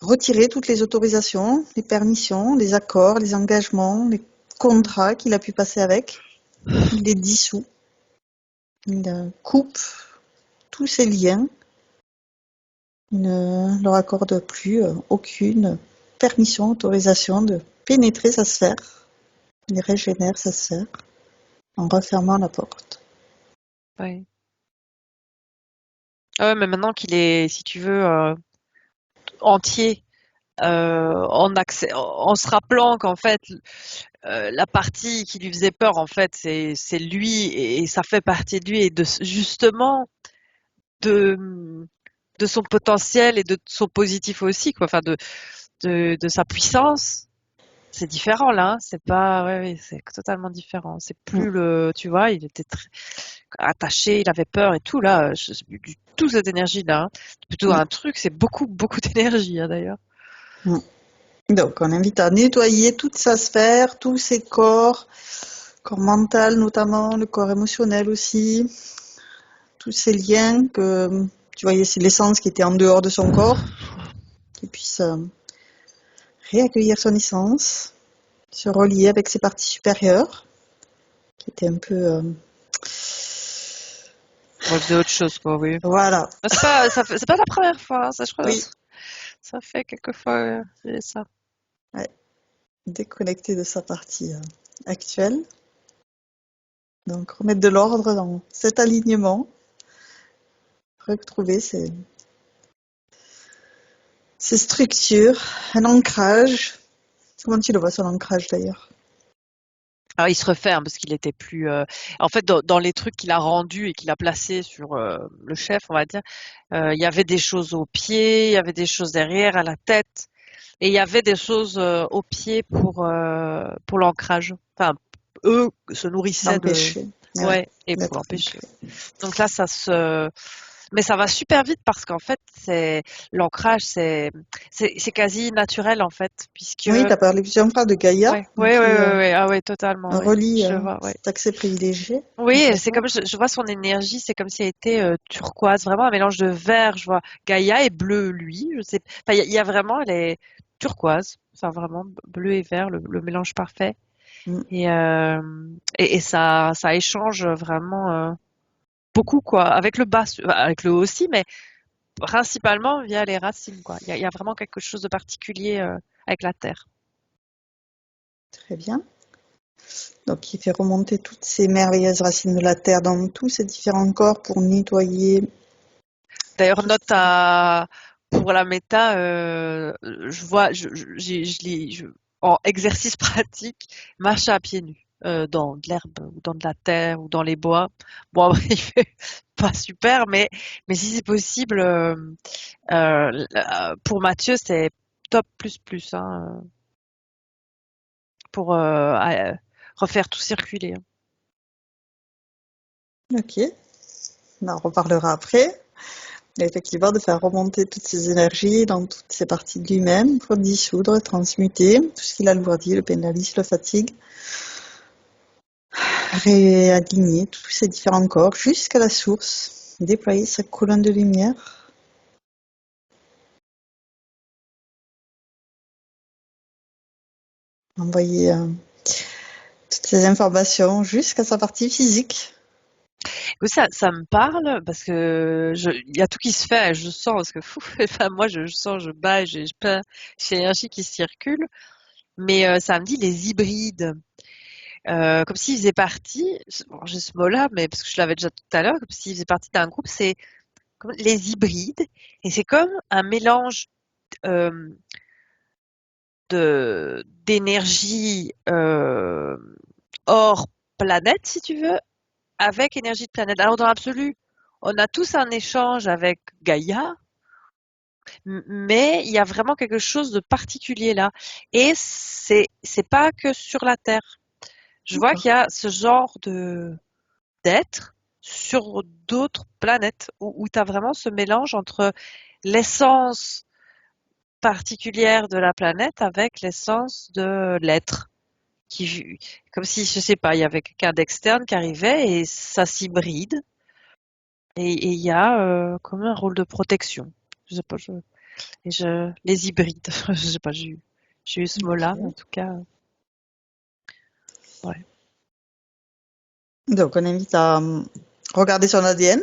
retirer toutes les autorisations, les permissions, les accords, les engagements, les contrats qu'il a pu passer avec. Il les dissout. Il coupe tous ces liens. Il ne leur accorde plus aucune permission, autorisation de pénétrer sa sphère. Il régénère sa sphère en refermant la porte. Ouais. Ah ouais, mais maintenant qu'il est, si tu veux, entier, en se rappelant qu'en fait, la partie qui lui faisait peur, en fait, c'est lui et ça fait partie de lui et justement de, de son potentiel et de son positif aussi, quoi. Enfin, de sa puissance. C'est différent là, hein. C'est pas, ouais, ouais, c'est totalement différent. C'est Mm. plus tu vois, il était très attaché, il avait peur et tout là. Je sais plus du tout cette énergie là, hein. C'est plutôt Mm. un truc, c'est beaucoup, beaucoup d'énergie, hein, d'ailleurs. Mm. Donc, on invite à nettoyer toute sa sphère, tous ses corps mental notamment, le corps émotionnel aussi, tous ces liens que, tu voyais, c'est l'essence qui était en dehors de son corps, qu'il puisse réaccueillir son essence, se relier avec ses parties supérieures, qui étaient un peu... On faisait autre chose, quoi, oui. voilà, C'est pas la première fois, hein, ça, je crois, oui, ça fait quelques fois, ça. ouais, déconnecter de sa partie actuelle. Donc, remettre de l'ordre dans cet alignement, retrouver ces structures, un ancrage. Comment tu le vois, son ancrage d'ailleurs? Alors, il se referme parce qu'il était plus. En fait, dans les trucs qu'il a rendus et qu'il a placés sur le chef, on va dire, il y avait des choses aux pieds, il y avait des choses derrière, à la tête, et il y avait des choses aux pieds pour l'ancrage. Enfin, eux se nourrissaient de. L'empêcher. Mais ouais, Ouais, et pour d'être l'empêcher. ancré. Donc là, mais ça va super vite parce qu'en fait, c'est l'ancrage, c'est quasi naturel en fait, puisque Oui, tu as parlé plusieurs fois de Gaïa, ouais, donc ouais, ouais, qui ouais, ouais, ah ouais, totalement, ouais. relie Je vois, ouais. cet accès privilégié à Oui, sa c'est voix. comme je vois son énergie, c'est comme si elle était turquoise, vraiment un mélange de vert. Je vois Gaïa est bleu, lui. Je sais, enfin, il y a vraiment, elle est turquoise, enfin vraiment bleu et vert, le mélange parfait. Mm. Et ça échange vraiment beaucoup quoi, avec le bas, avec le haut aussi, mais principalement via les racines quoi. Il y a vraiment quelque chose de particulier avec la terre. Très bien. Donc, il fait remonter toutes ces merveilleuses racines de la terre dans tous ces différents corps pour nettoyer D'ailleurs, tout ce note qui... pour la méta, je vois, je lis, en exercice pratique, marcher à pieds nus, dans de l'herbe, ou dans de la terre, ou dans les bois. Bon, après, il fait pas super, mais si c'est possible, pour Mathieu, c'est top plus plus, hein, pour refaire tout circuler, hein. Ok, on en reparlera après. Et effectivement, de faire remonter toutes ces énergies dans toutes ces parties de lui-même pour dissoudre, transmuter tout ce qui l'alourdit, le pénalise, le fatigue. Réaligner tous ces différents corps jusqu'à la source, déployer sa colonne de lumière, envoyer toutes ces informations jusqu'à sa partie physique. Oui, ça me parle parce que il y a tout qui se fait, je sens parce que fou, enfin moi je sens, je bats, j'ai plein d'énergie qui circule, mais ça me dit les hybrides, comme s'ils faisaient partie, bon, j'ai ce mot-là, mais parce que je l'avais déjà tout à l'heure, comme s'ils faisaient partie d'un groupe, c'est comme les hybrides, et c'est comme un mélange euh, de d'énergie hors planète, si tu veux, avec énergie de planète. Alors dans l'absolu, on a tous un échange avec Gaïa, mais il y a vraiment quelque chose de particulier là. Et c'est pas que sur la Terre. Je vois D'accord. qu'il y a ce genre de d'être sur d'autres planètes où tu as vraiment ce mélange entre l'essence particulière de la planète avec l'essence de l'être. comme si, je sais pas, il y avait quelqu'un d'externe qui arrivait et ça s'hybride et il y a comme un rôle de protection. Je sais pas, les hybrides, je sais pas, j'ai eu ce mot-là, mais en Ok. tout cas, ouais. Donc, on invite à regarder son ADN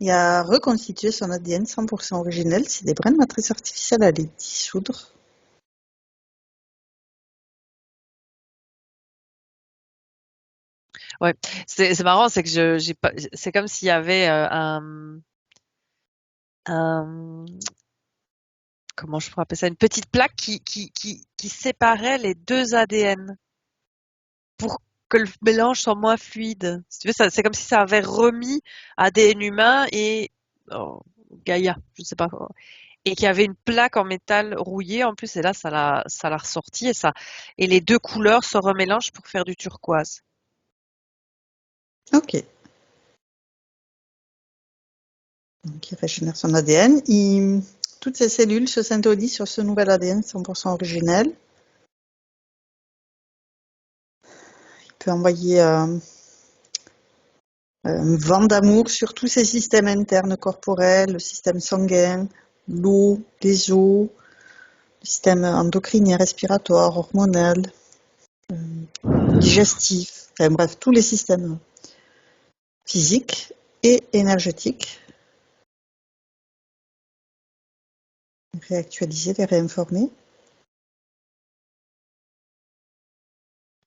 et à reconstituer son ADN 100% originel si des brins de matrice artificielle à les dissoudre. Ouais, c'est marrant, c'est que j'ai pas, c'est comme s'il y avait un, comment je pourrais appeler ça, une petite plaque qui séparait les deux ADN pour que le mélange soit moins fluide. Si tu veux, c'est comme si ça avait remis ADN humain et oh, Gaïa, je sais pas, et qu'il y avait une plaque en métal rouillé en plus, et là ça l'a ressorti et les deux couleurs se remélangent pour faire du turquoise. Ok. Donc, il régénère son ADN. Toutes ces cellules se synthétisent sur ce nouvel ADN 100% originel. Il peut envoyer un vent d'amour sur tous ces systèmes internes corporels, le système sanguin, l'eau, les os, le système endocrinien, respiratoire, hormonal, digestif, enfin bref, tous les systèmes physiques et énergétiques. Réactualiser, les réinformer.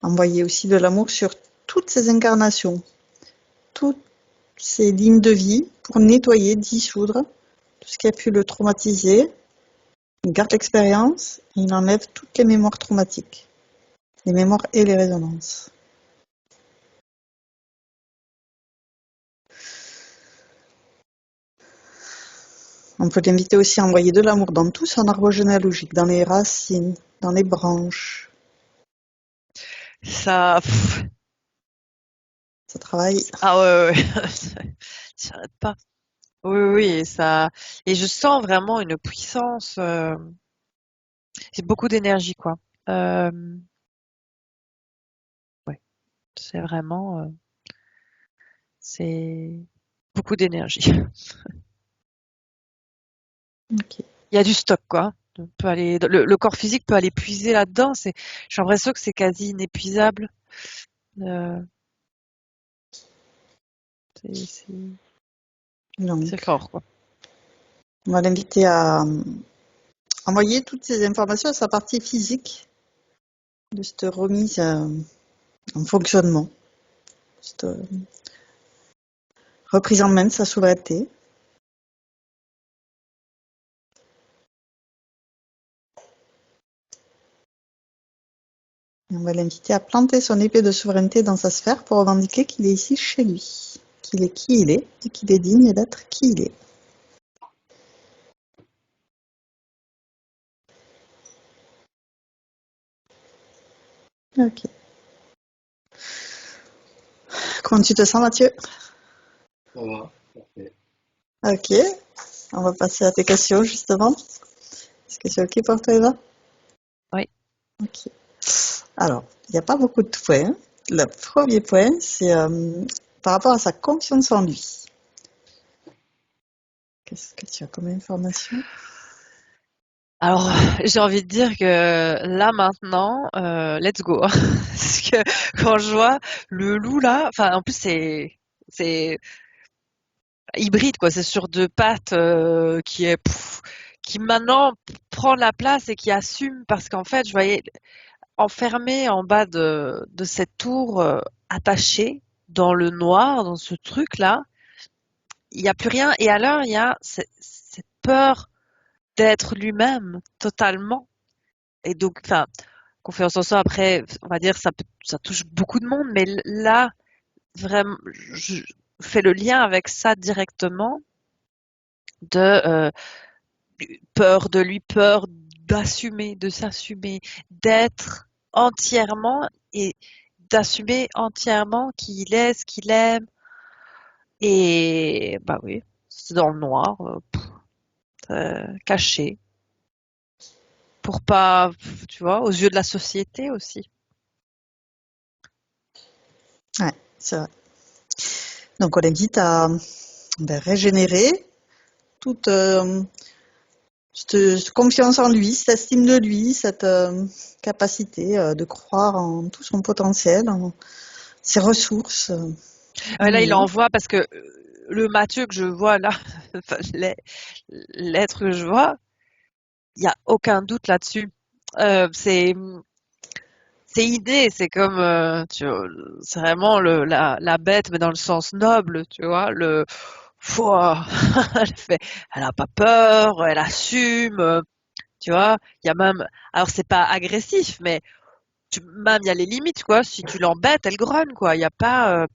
Envoyer aussi de l'amour sur toutes ces incarnations, toutes ces lignes de vie pour nettoyer, dissoudre tout ce qui a pu le traumatiser. Il garde l'expérience et il enlève toutes les mémoires traumatiques, les mémoires et les résonances. On peut l'inviter aussi à envoyer de l'amour dans tout son arbre généalogique, dans les racines, dans les branches. Ça, Ça travaille. ah ouais, ouais. J'arrête pas. Oui, oui, oui, et je sens vraiment une puissance, c'est beaucoup d'énergie, quoi. Euh, ouais, c'est vraiment, c'est beaucoup d'énergie. Ok. Il y a du stock, quoi. On peut aller, le corps physique peut aller puiser là-dedans. J'ai l'impression que c'est quasi inépuisable. Euh, c'est, c'est, c'est Donc, fort, quoi. on va l'inviter à envoyer toutes ces informations à sa partie physique de cette remise en fonctionnement, cette reprise en main de sa souveraineté. Et on va l'inviter à planter son épée de souveraineté dans sa sphère pour revendiquer qu'il est ici chez lui, qu'il est qui il est et qu'il est digne d'être qui il est. Ok. Comment tu te sens, Mathieu? Ça va, parfait. Ok. On va passer à tes questions, justement. Est-ce que c'est ok pour toi, Eva? Oui. Ok. Alors, il n'y a pas beaucoup de points. Le premier point, c'est par rapport à sa confiance en lui. Qu'est-ce que tu as comme information? Alors, j'ai envie de dire que là maintenant, let's go. Parce que quand je vois le loup là, enfin en plus c'est hybride quoi, c'est sur deux pattes qui maintenant prend la place et qui assume parce qu'en fait je voyais enfermé en bas de cette tour attachée dans le noir, dans ce truc là, il n'y a plus rien et alors il y a cette peur d'être lui-même totalement et donc enfin confiance en soi, après, on va dire, ça touche beaucoup de monde, mais là, vraiment, je fais le lien avec ça directement de peur de lui, peur d'assumer, de s'assumer, d'être entièrement et d'assumer entièrement qui il est, ce qu'il aime. Et bah oui, c'est dans le noir, caché, pour pas, tu vois, aux yeux de la société aussi. Ouais, c'est vrai. Donc on l'invite à régénérer toute cette confiance en lui, cette estime de lui, cette capacité de croire en tout son potentiel, en ses ressources. Là, il Voilà. envoie parce que le Mathieu que je vois là, enfin, l'être que je vois, il n'y a aucun doute là-dessus. C'est idée, c'est comme, c'est vraiment la bête, mais dans le sens noble, tu vois. Pouah, elle a pas peur, elle assume, tu vois. Il y a même, alors c'est pas agressif, mais même il y a les limites, quoi. Si tu l'embêtes, elle grogne, quoi. Il y a pas,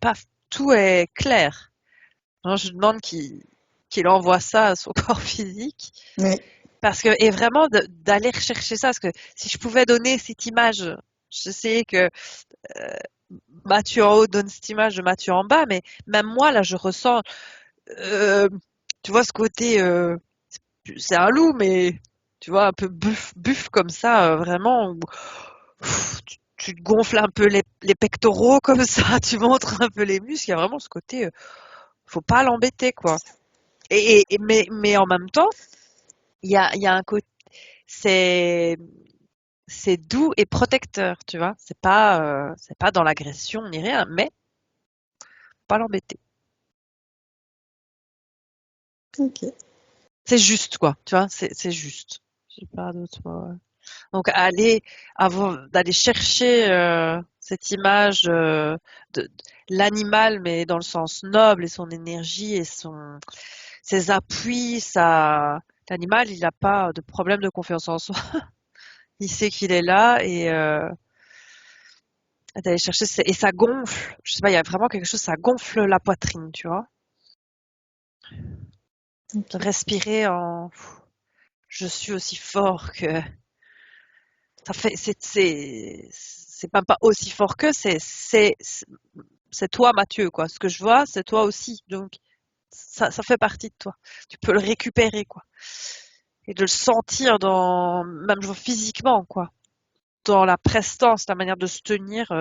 tout est clair. Alors, je demande qu'il envoie ça à son corps physique. Oui. Parce que, et vraiment d'aller rechercher ça, parce que si je pouvais donner cette image, je sais que euh, Mathieu en haut donne cette image de Mathieu en bas, mais même moi, là, je ressens, euh, tu vois, ce côté, c'est un loup, mais tu vois, un peu buff comme ça, vraiment, où, tu te gonfles un peu les pectoraux comme ça, tu montres un peu les muscles, il y a vraiment ce côté, faut pas l'embêter, quoi. Mais en même temps, il y a un côté, c'est, c'est doux et protecteur, tu vois. C'est pas dans l'agression ni rien, mais pas l'embêter. Ok. C'est juste, quoi. Tu vois, c'est juste. J'ai pas d'autre mot. Ouais. Donc aller avant d'aller chercher cette image de l'animal, mais dans le sens noble et son énergie et ses appuis, l'animal, il n'a pas de problème de confiance en soi. Il sait qu'il est là et d'aller chercher et ça gonfle. Je sais pas, il y a vraiment quelque chose, ça gonfle la poitrine, tu vois. De Ok. respirer en je suis aussi fort que ça fait c'est même pas aussi fort que c'est toi Mathieu quoi. Ce que je vois, c'est toi aussi. Donc ça fait partie de toi. Tu peux le récupérer quoi. Et de le sentir dans même je vois physiquement quoi. Dans la prestance, la manière de se tenir,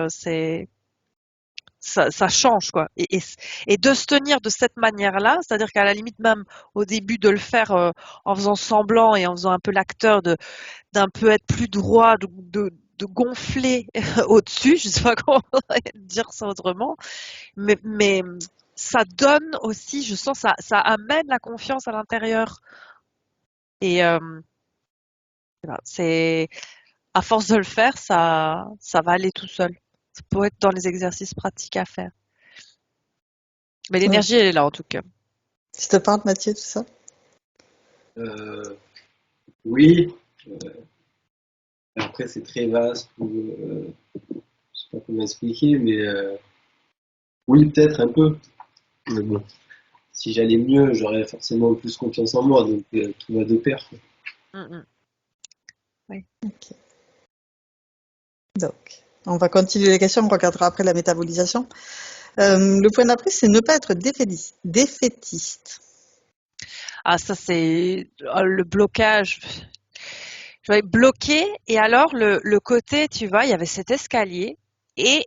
ça change quoi. Et de se tenir de cette manière-là, c'est-à-dire qu'à la limite même au début de le faire en faisant semblant et en faisant un peu l'acteur d'un peu être plus droit, de gonfler au-dessus, je sais pas comment dire ça autrement, mais ça donne aussi, je sens ça amène la confiance à l'intérieur et voilà, c'est à force de le faire, ça va aller tout seul. Ça peut être dans les exercices pratiques à faire. Mais Ouais. l'énergie, elle est là en tout cas. Tu te parles, Mathieu, tout ça? Oui, après c'est très vaste, je sais pas comment expliquer, mais oui, peut-être un peu. Mais bon, si j'allais mieux, j'aurais forcément plus confiance en moi, donc tout va de pair, quoi. Mm, mm. Oui. Ok. Donc, on va continuer les questions, on regardera après la métabolisation. Le point d'après, c'est ne pas être défaitiste. Ah, ça c'est le blocage. Je vais être bloquée et alors le côté, tu vois, il y avait cet escalier et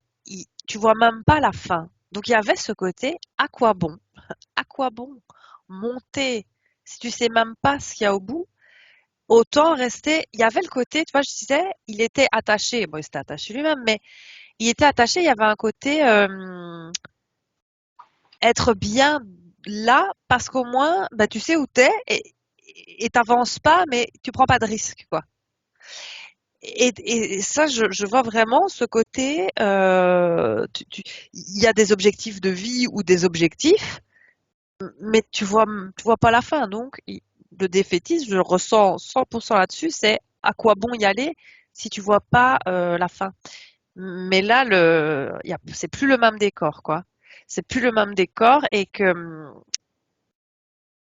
tu vois même pas la fin. Donc il y avait ce côté, à quoi bon? À quoi bon monter si tu sais même pas ce qu'il y a au bout? Autant rester. Il y avait le côté, tu vois, je disais, il était attaché. Bon, il s'était attaché lui-même, mais il était attaché. Il y avait un côté être bien là parce qu'au moins, bah, tu sais où t'es et t'avances pas, mais tu prends pas de risque, quoi. Et ça, je vois vraiment ce côté. Il y a des objectifs de vie ou des objectifs, mais tu vois pas la fin. Donc, le défaitisme, je le ressens 100% là-dessus. C'est à quoi bon y aller si tu vois pas la fin. Mais là, c'est plus le même décor, quoi. C'est plus le même décor et que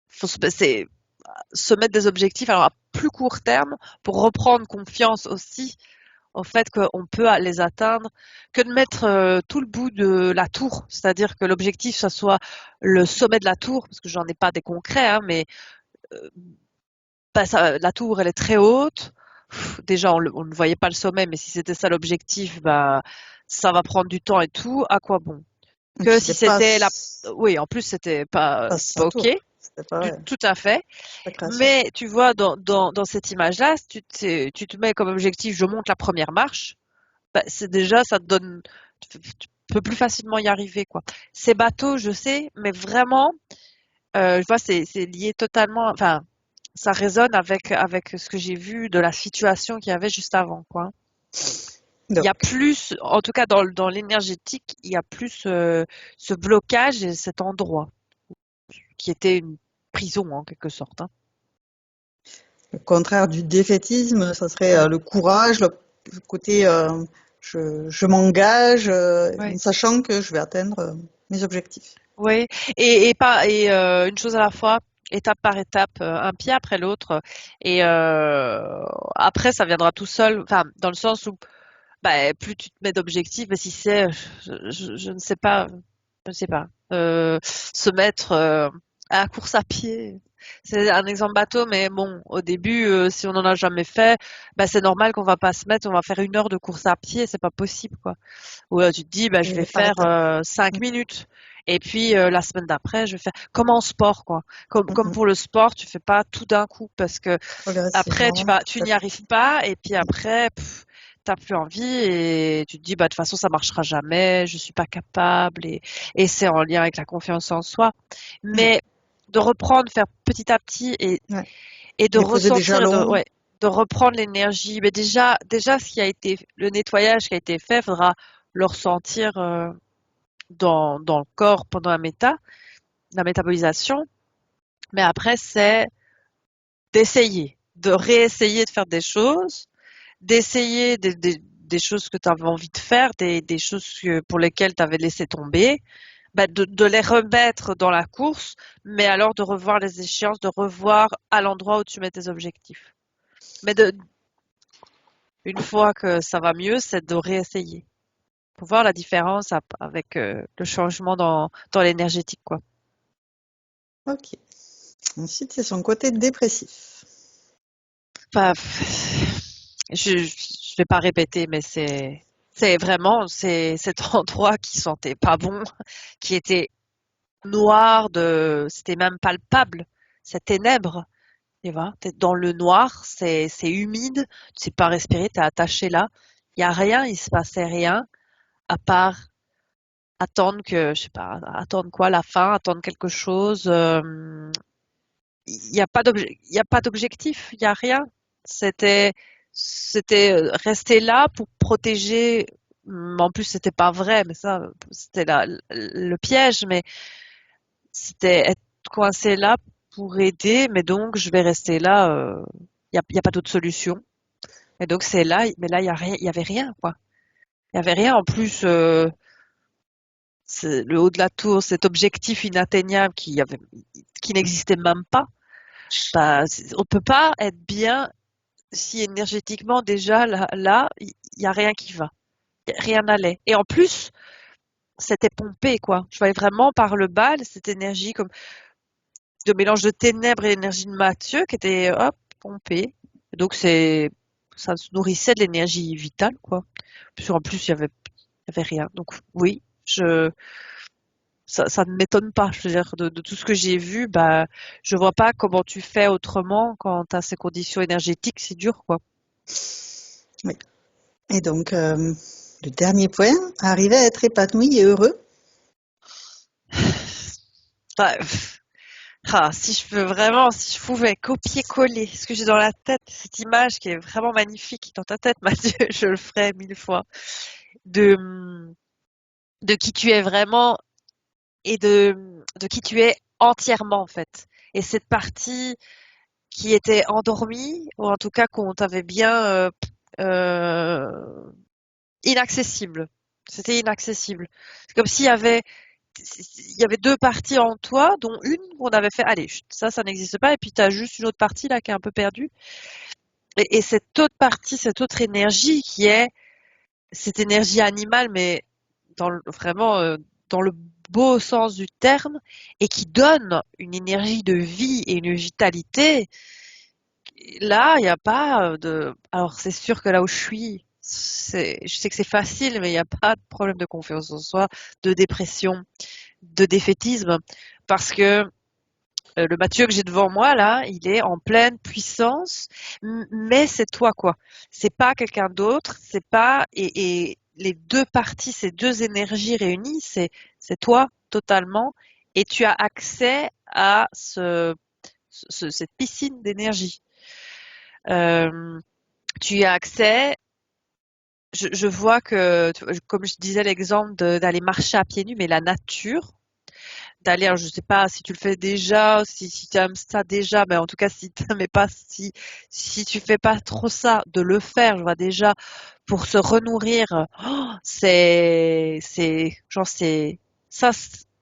faut se mettre des objectifs alors à plus court terme pour reprendre confiance aussi au fait qu'on peut les atteindre, que de mettre tout le bout de la tour, c'est-à-dire que l'objectif ça soit le sommet de la tour, parce que j'en ai pas des concrets, hein, mais la tour elle est très haute. Déjà on ne voyait pas le sommet, mais si c'était ça l'objectif, bah ça va prendre du temps et tout. À quoi bon? Donc, que si c'était pas, c'était la... Oui, en plus, c'était pas pas c'est sa pas OK, tour. C'était pas ouais, tout à fait. sa création. Mais tu vois, dans cette image-là, si tu te mets comme objectif, je monte la première marche, bah, c'est déjà, ça te donne, tu peux plus facilement y arriver, quoi. C'est bateau, je sais, mais vraiment, je vois, c'est lié totalement, enfin, ça résonne avec ce que j'ai vu de la situation qu'il y avait juste avant, quoi. Il y a Donc, plus, en tout cas dans l'énergétique, il y a plus ce blocage et cet endroit qui était une prison en quelque sorte, hein. le contraire du défaitisme, ça serait Ouais, le courage, le côté je m'engage en ouais, sachant que je vais atteindre mes objectifs. ouais. Et pas et une chose à la fois, étape par étape, un pied après l'autre. Et après, ça viendra tout seul. Enfin, dans le sens où, bah, plus tu te mets d'objectifs, mais si c'est, je ne sais pas, je ne sais pas, se mettre à la course à pied. C'est un exemple bateau, mais bon, au début, si on n'en a jamais fait, bah, c'est normal qu'on va pas se mettre, on va faire 1 heure de course à pied, c'est pas possible, quoi. Ou tu te dis, bah, je Et vais par faire étapes. 5 minutes. Et puis la semaine d'après, je vais faire comme en sport, quoi. Comme Mhm. pour le sport, tu fais pas tout d'un coup parce que après Progressivement, tu tout à n'y fait. arrives pas et puis après t'as plus envie et tu te dis bah de toute façon ça marchera jamais, je suis pas capable et c'est en lien avec la confiance en soi. Ouais, Mais de reprendre, faire petit à petit ouais. et de Déposer des ressentir et de jalons. ouais de reprendre l'énergie. Mais déjà ce qui a été le nettoyage qui a été fait, faudra le ressentir dans le corps pendant la métabolisation. Mais après, c'est d'essayer, de réessayer de faire des choses, d'essayer des choses que tu avais envie de faire, des choses pour lesquelles tu avais laissé tomber, bah de les remettre dans la course, mais alors de revoir les échéances, de revoir à l'endroit où tu mets tes objectifs. Mais une fois que ça va mieux, c'est de réessayer pour voir la différence avec le changement dans l'énergétique, quoi. Ok. Ensuite, c'est son côté dépressif. Enfin, je vais pas répéter, mais c'est vraiment c'est cet endroit qui sentait pas bon, qui était noir c'était même palpable, c'est ténèbres, tu vois. T'es dans le noir, c'est humide, tu sais pas respirer, t'es attaché là. Il y a rien, il se passait rien à part attendre que je sais pas, attendre quoi, la fin, attendre quelque chose. Il y a pas d'objectif, il y a rien. C'était, c'était rester là pour protéger. En plus, c'était pas vrai, mais ça, c'était le piège. Mais c'était être coincé là pour aider. Mais donc, je vais rester là. Il y a pas d'autre solution. Et donc, c'est là. Mais là, il y a rien. Il y avait rien, quoi. Il y avait rien. En plus, c'est le haut de la tour, cet objectif inatteignable qui n'existait même pas. Bah, on peut pas être bien si énergétiquement déjà là, il y a rien qui va, rien n'allait. Et en plus, c'était pompé quoi. Je voyais vraiment par le bas cette énergie comme de mélange de ténèbres et l'énergie de Mathieu qui était hop pompée. Et donc ça se nourrissait de l'énergie vitale quoi. Puis en plus il y avait rien. Donc oui, ça ne m'étonne pas. Je veux dire de tout ce que j'ai vu, bah je vois pas comment tu fais autrement quand tu as ces conditions énergétiques, c'est dur quoi. Oui. Et donc, le dernier point, arriver à être épanoui et heureux. Bah, si je peux vraiment, si je pouvais copier-coller ce que j'ai dans la tête, cette image qui est vraiment magnifique dans ta tête, Mathieu, je le ferais 1000 fois. De, de qui tu es vraiment et de qui tu es entièrement, en fait. Et cette partie qui était endormie, ou en tout cas qu'on t'avait bien euh, inaccessible. C'était inaccessible. C'est comme il y avait deux parties en toi, dont une où on avait fait, allez, ça n'existe pas, et puis tu as juste une autre partie là qui est un peu perdue. Et cette autre partie, cette autre énergie qui est cette énergie animale, mais vraiment dans le beau sens du terme, et qui donne une énergie de vie et une vitalité. Là, il n'y a pas de. Alors c'est sûr que là où je suis, je sais que c'est facile, mais il n'y a pas de problème de confiance en soi, de dépression, de défaitisme, parce que le Mathieu que j'ai devant moi là, il est en pleine puissance, mais c'est toi quoi. C'est pas quelqu'un d'autre, c'est pas et les deux parties, ces deux énergies réunies, c'est toi totalement, et tu as accès à cette piscine d'énergie. Euh, tu y as accès. Je vois que, comme je disais l'exemple d'aller marcher à pieds nus, mais la nature, d'aller, alors je sais pas si tu le fais déjà, si tu aimes ça déjà, mais en tout cas si tu mais pas si tu fais pas trop ça, de le faire, je vois déjà pour se renourrir, c'est genre ça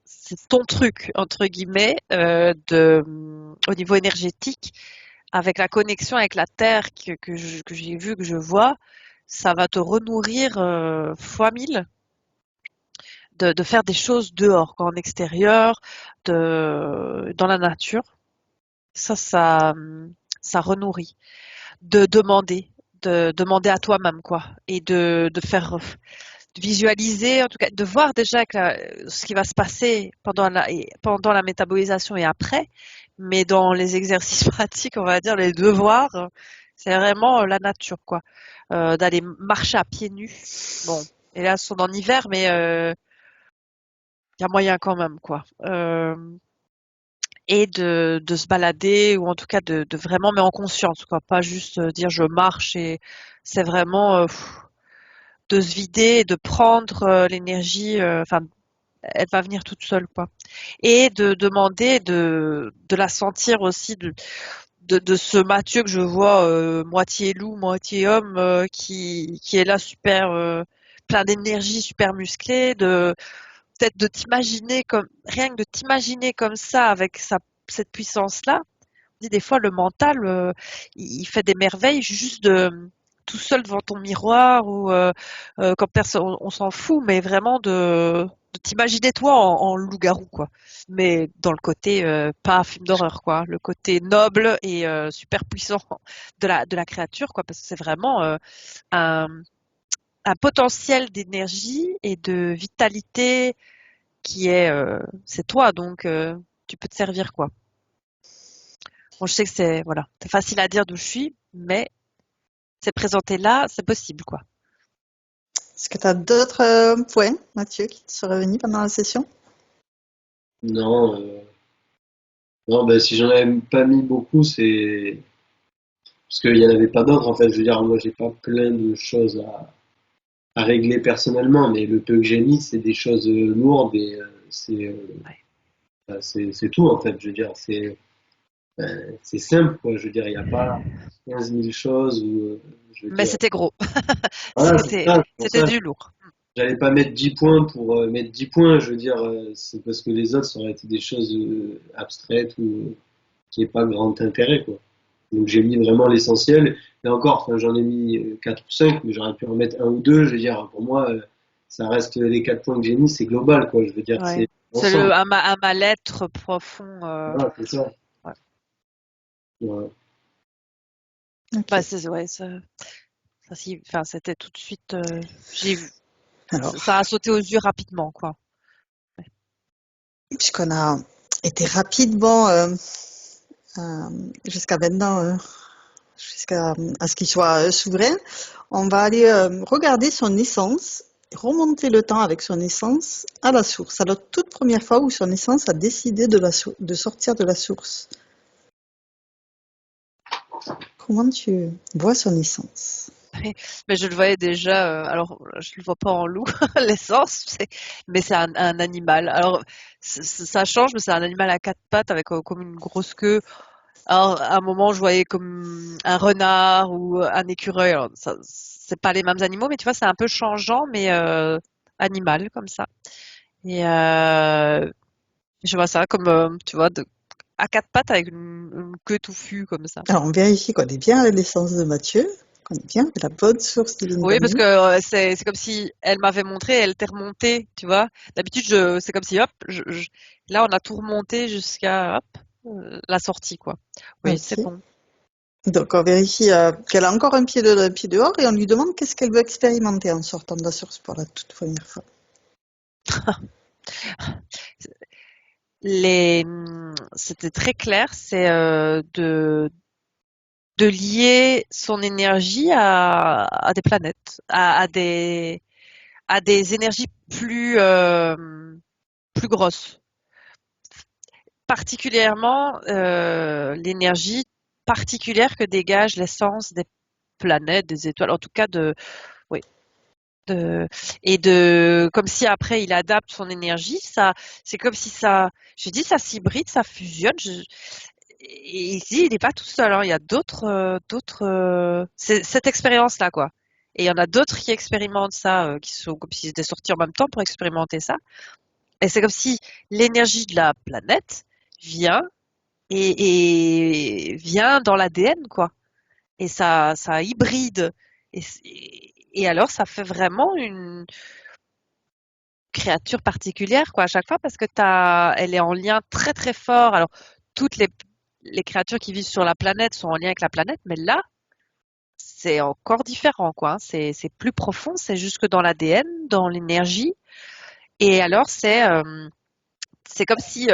c'est ton truc entre guillemets au niveau énergétique avec la connexion avec la terre que j'ai vu que je vois, ça va te renourrir fois mille de faire des choses dehors, quoi, en extérieur, dans la nature. Ça renourrit. De demander à toi-même, quoi, et de faire de visualiser, en tout cas, de voir déjà ce qui va se passer pendant la métabolisation et après, mais dans les exercices pratiques, on va dire, les devoirs, c'est vraiment la nature, quoi. D'aller marcher à pieds nus. Bon, et là, sont en hiver, mais il y a moyen quand même, quoi. Et de se balader, ou en tout cas de vraiment, mais en conscience, quoi. Pas juste dire je marche, et c'est vraiment de se vider et de prendre l'énergie, enfin, elle va venir toute seule, quoi. Et de demander de la sentir aussi, de ce Mathieu que je vois, moitié loup, moitié homme, qui est là super, plein d'énergie, super musclé, peut-être de t'imaginer comme, rien que de t'imaginer comme ça, avec cette puissance-là. On dit des fois, le mental, il fait des merveilles juste tout seul devant ton miroir, ou quand personne, on s'en fout, mais vraiment de t'imaginer toi en loup-garou, quoi. Mais dans le côté, pas film d'horreur, quoi. Le côté noble et super puissant de la créature, quoi, parce que c'est vraiment un, un potentiel d'énergie et de vitalité c'est toi, donc tu peux te servir, quoi. Bon, je sais que c'est facile à dire d'où je suis, mais c'est présenté là, c'est possible, quoi. Est-ce que tu as d'autres points, Mathieu, qui te seraient venus pendant la session? Non, non, bah, si j'en avais pas mis beaucoup, c'est parce qu'il y en avait pas d'autres en fait. Je veux dire, moi j'ai pas plein de choses à régler personnellement, mais le peu que j'ai mis, c'est des choses lourdes, et Ouais. c'est tout en fait. Je veux dire, c'est simple quoi. Je veux dire, il n'y a pas 15 000 choses où, je veux Mais dire, c'était gros. voilà, c'est ça. C'est pour C'était ça, du lourd. j'allais pas mettre 10 points pour mettre 10 points. Je veux dire, c'est parce que les autres, ça aurait été des choses abstraites ou qui n'aient pas grand intérêt quoi. Donc j'ai mis vraiment l'essentiel. Et encore, enfin, j'en ai mis 4 ou 5, mais j'aurais pu en mettre un ou deux. Je veux dire, pour moi, ça reste les 4 points que j'ai mis, c'est global, quoi. Je veux dire, Ouais. c'est C'est ensemble. un mal-être profond. Voilà, c'est ça. Ouais. Voilà. Bah, Ok. ouais, enfin, c'était tout de suite, j'ai vu. Alors, Ça a sauté aux yeux rapidement, quoi. puisqu'on a été rapide, bon, jusqu'à maintenant, jusqu'à à ce qu'il soit souverain, on va aller regarder son essence, remonter le temps avec son essence à la source, à la toute première fois où son essence a décidé de sortir de la source. Comment tu vois son essence? Mais je le voyais déjà, alors je le vois pas en loup, l'essence, mais c'est un animal. Alors ça change, mais c'est un animal à quatre pattes avec comme une grosse queue. Alors à un moment, je voyais comme un renard ou un écureuil. Alors ça, c'est pas les mêmes animaux, mais tu vois, c'est un peu changeant, mais animal comme ça. Et je vois ça comme, tu vois, à quatre pattes avec une queue touffue comme ça. Alors, on vérifie qu'on est bien avec l'essence de Mathieu, qu'on est bien avec la bonne source divine Oui, parce d'amour. que c'est comme si elle m'avait montré, elle était remontée, tu vois. D'habitude, c'est comme si hop, là on a tout remonté jusqu'à hop, la sortie, quoi. Oui, c'est Ok. bon. Donc on vérifie qu'elle a encore un pied dehors et on lui demande qu'est-ce qu'elle veut expérimenter en sortant de la source pour la toute première fois. C'était très clair, c'est de lier son énergie à des planètes, à des énergies plus grosses. Particulièrement l'énergie particulière que dégage l'essence des planètes, des étoiles, en tout cas oui, comme si après il adapte son énergie, c'est comme si je dis ça s'hybride, ça fusionne. Et ici, il n'est pas tout seul, hein. Il y a c'est cette expérience-là, quoi. Et il y en a d'autres qui expérimentent ça, qui sont comme s'ils étaient sortis en même temps pour expérimenter ça. Et c'est comme si l'énergie de la planète vient et vient dans l'ADN, quoi. Et ça hybride. Et alors, ça fait vraiment une créature particulière, quoi, à chaque fois, parce que elle est en lien très, très fort. Alors, toutes les créatures qui vivent sur la planète sont en lien avec la planète, mais là, c'est encore différent, quoi, hein. C'est plus profond, c'est jusque dans l'ADN, dans l'énergie. Et alors, c'est comme si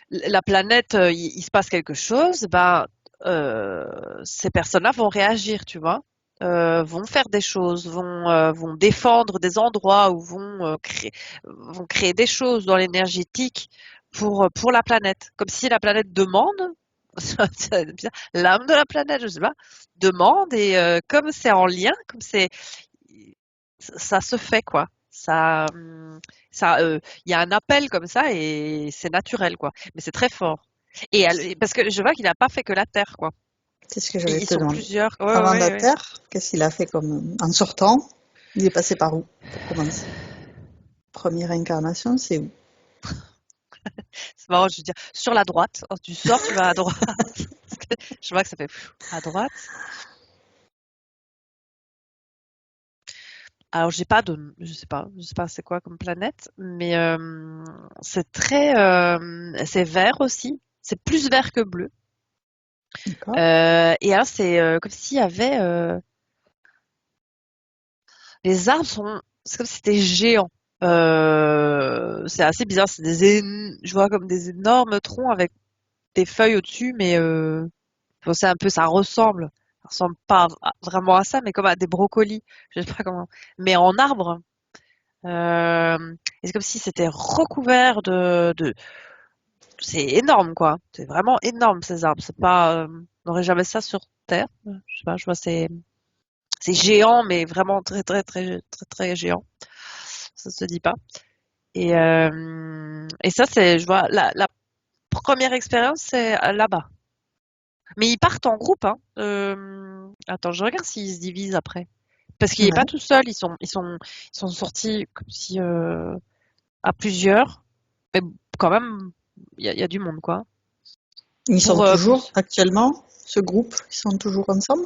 la planète, il se passe quelque chose, ces personnes-là vont réagir, tu vois, vont faire des choses, vont défendre des endroits ou vont créer des choses dans l'énergétique pour la planète, comme si la planète demande, l'âme de la planète, je sais pas, demande et comme c'est en lien, ça se fait quoi. Il y a un appel comme ça et c'est naturel quoi. Mais c'est très fort. Parce que je vois qu'il n'a pas fait que la Terre quoi. C'est ce que j'allais Ils te sont demander. plusieurs. Avant la Ouais. Terre, qu'est-ce qu'il a fait en sortant? Il est passé par où pour commencer? Première incarnation, c'est où? C'est marrant, je veux dire, sur la droite. Oh, tu sors, tu vas à droite. Je vois que ça fait à droite. Alors je sais pas c'est quoi comme planète, mais c'est vert aussi. C'est plus vert que bleu. D'accord. Et alors c'est comme s'il y avait les arbres c'est comme si c'était géant. C'est assez bizarre. Je vois comme des énormes troncs avec des feuilles au-dessus, mais enfin, c'est un peu, ça ressemble pas vraiment à ça, mais comme à des brocolis. Je sais pas comment, mais en arbre. Et c'est comme si c'était recouvert c'est énorme quoi. C'est vraiment énorme ces arbres. C'est pas, on n'aurait jamais ça sur Terre. Je sais pas, je vois c'est géant, mais vraiment très très très très très géant. Ça se dit pas. Et ça, je vois, la première expérience, c'est là-bas. Mais ils partent en groupe, hein. Attends, je regarde s'ils se divisent après. Parce qu'il n'est pas Ouais. tout seul, ils sont sortis comme si, à plusieurs. Mais quand même, il y a du monde, quoi. Ils sont Pour... toujours, actuellement, ce groupe, ils sont toujours ensemble?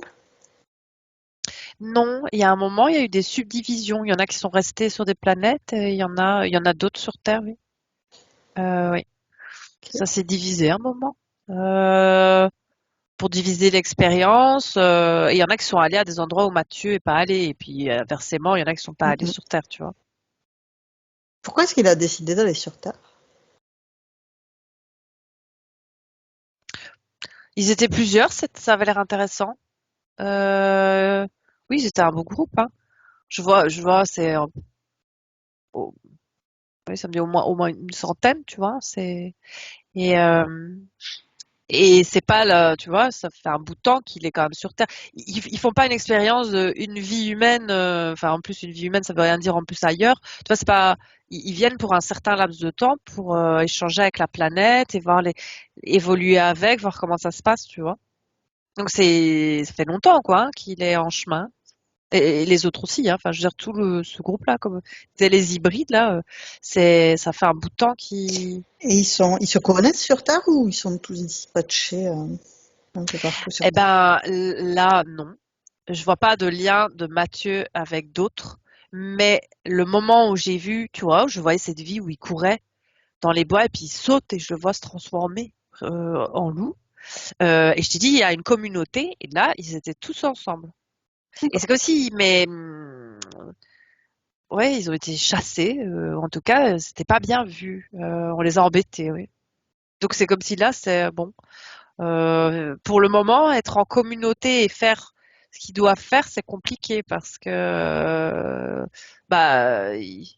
Non, il y a un moment, il y a eu des subdivisions. Il y en a qui sont restés sur des planètes et il y en a d'autres sur Terre, oui. Oui. Ok. Ça s'est divisé un moment. Euh, pour diviser l'expérience. Et il y en a qui sont allés à des endroits où Mathieu est pas allé. Et puis, inversement, il y en a qui sont pas allés Mhm. sur Terre, tu vois. Pourquoi est-ce qu'il a décidé d'aller sur Terre? Ils étaient plusieurs, ça avait l'air intéressant. Euh, oui, c'était un beau groupe, hein. Je vois, oh, oui, ça me dit au moins une centaine, tu vois. Et, euh, et c'est pas là, tu vois, ça fait un bout de temps qu'il est quand même sur Terre. Ils font pas une expérience une vie humaine, enfin en plus une vie humaine ça veut rien dire en plus ailleurs. Tu vois, c'est pas, ils viennent pour un certain laps de temps pour échanger avec la planète et évoluer avec, voir comment ça se passe, tu vois. Donc ça fait longtemps quoi hein, qu'il est en chemin. Et les autres aussi, hein. Enfin, je veux dire, ce groupe-là, comme c'est les hybrides, là, ça fait un bout de temps qu'ils. Et ils se connaissent sur Terre ou ils sont tous dispatchés un peu partout sur Eh Terre? ben, là, non. Je vois pas de lien de Mathieu avec d'autres. Mais le moment où j'ai vu, tu vois, où je voyais cette vie où il courait dans les bois et puis il saute et je le vois se transformer en loup. Et je t'ai dit, il y a une communauté, et là, ils étaient tous ensemble. Et c'est comme si, mais ouais, ils ont été chassés. En tout cas, c'était pas bien vu. On les a embêtés, oui. Donc c'est comme si là, c'est bon. Pour le moment, être en communauté et faire ce qu'ils doivent faire, c'est compliqué parce que bah ils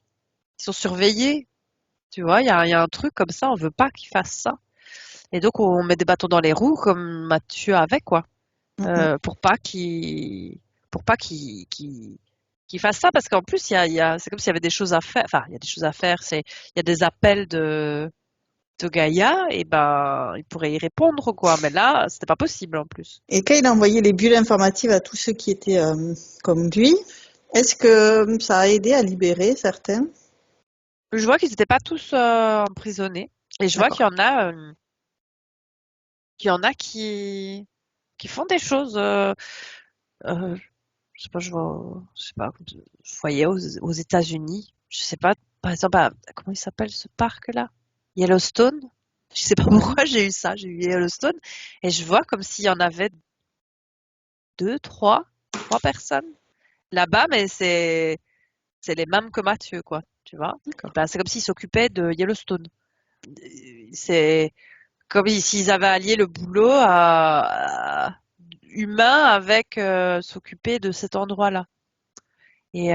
sont surveillés. Tu vois, il y a un truc comme ça, on veut pas qu'ils fassent ça. Et donc on met des bâtons dans les roues comme Mathieu avait quoi, Mhm. pour pas qu'il fasse ça parce qu'en plus c'est comme s'il y avait des choses à faire. Enfin, il y a des choses à faire. Il y a des appels de Gaïa et ben il pourrait y répondre quoi. Mais là, c'était pas possible en plus. Et quand il a envoyé les bulles informatives à tous ceux qui étaient comme lui, est-ce que ça a aidé à libérer certains? Je vois qu'ils n'étaient pas tous emprisonnés et je vois D'accord. qu'il y en a qui font des choses. Euh, je sais pas, je sais pas, je voyais aux États-Unis, je sais pas, par exemple, comment il s'appelle ce parc-là? Yellowstone? Je sais pas Ouais. pourquoi j'ai eu ça, j'ai eu Yellowstone, et je vois comme s'il y en avait deux, trois personnes là-bas, mais c'est les mêmes que Mathieu, quoi, tu vois? Et D'accord. ben, c'est comme s'ils s'occupaient de Yellowstone. C'est comme s'ils avaient allié le boulot humain avec s'occuper de cet endroit-là. Et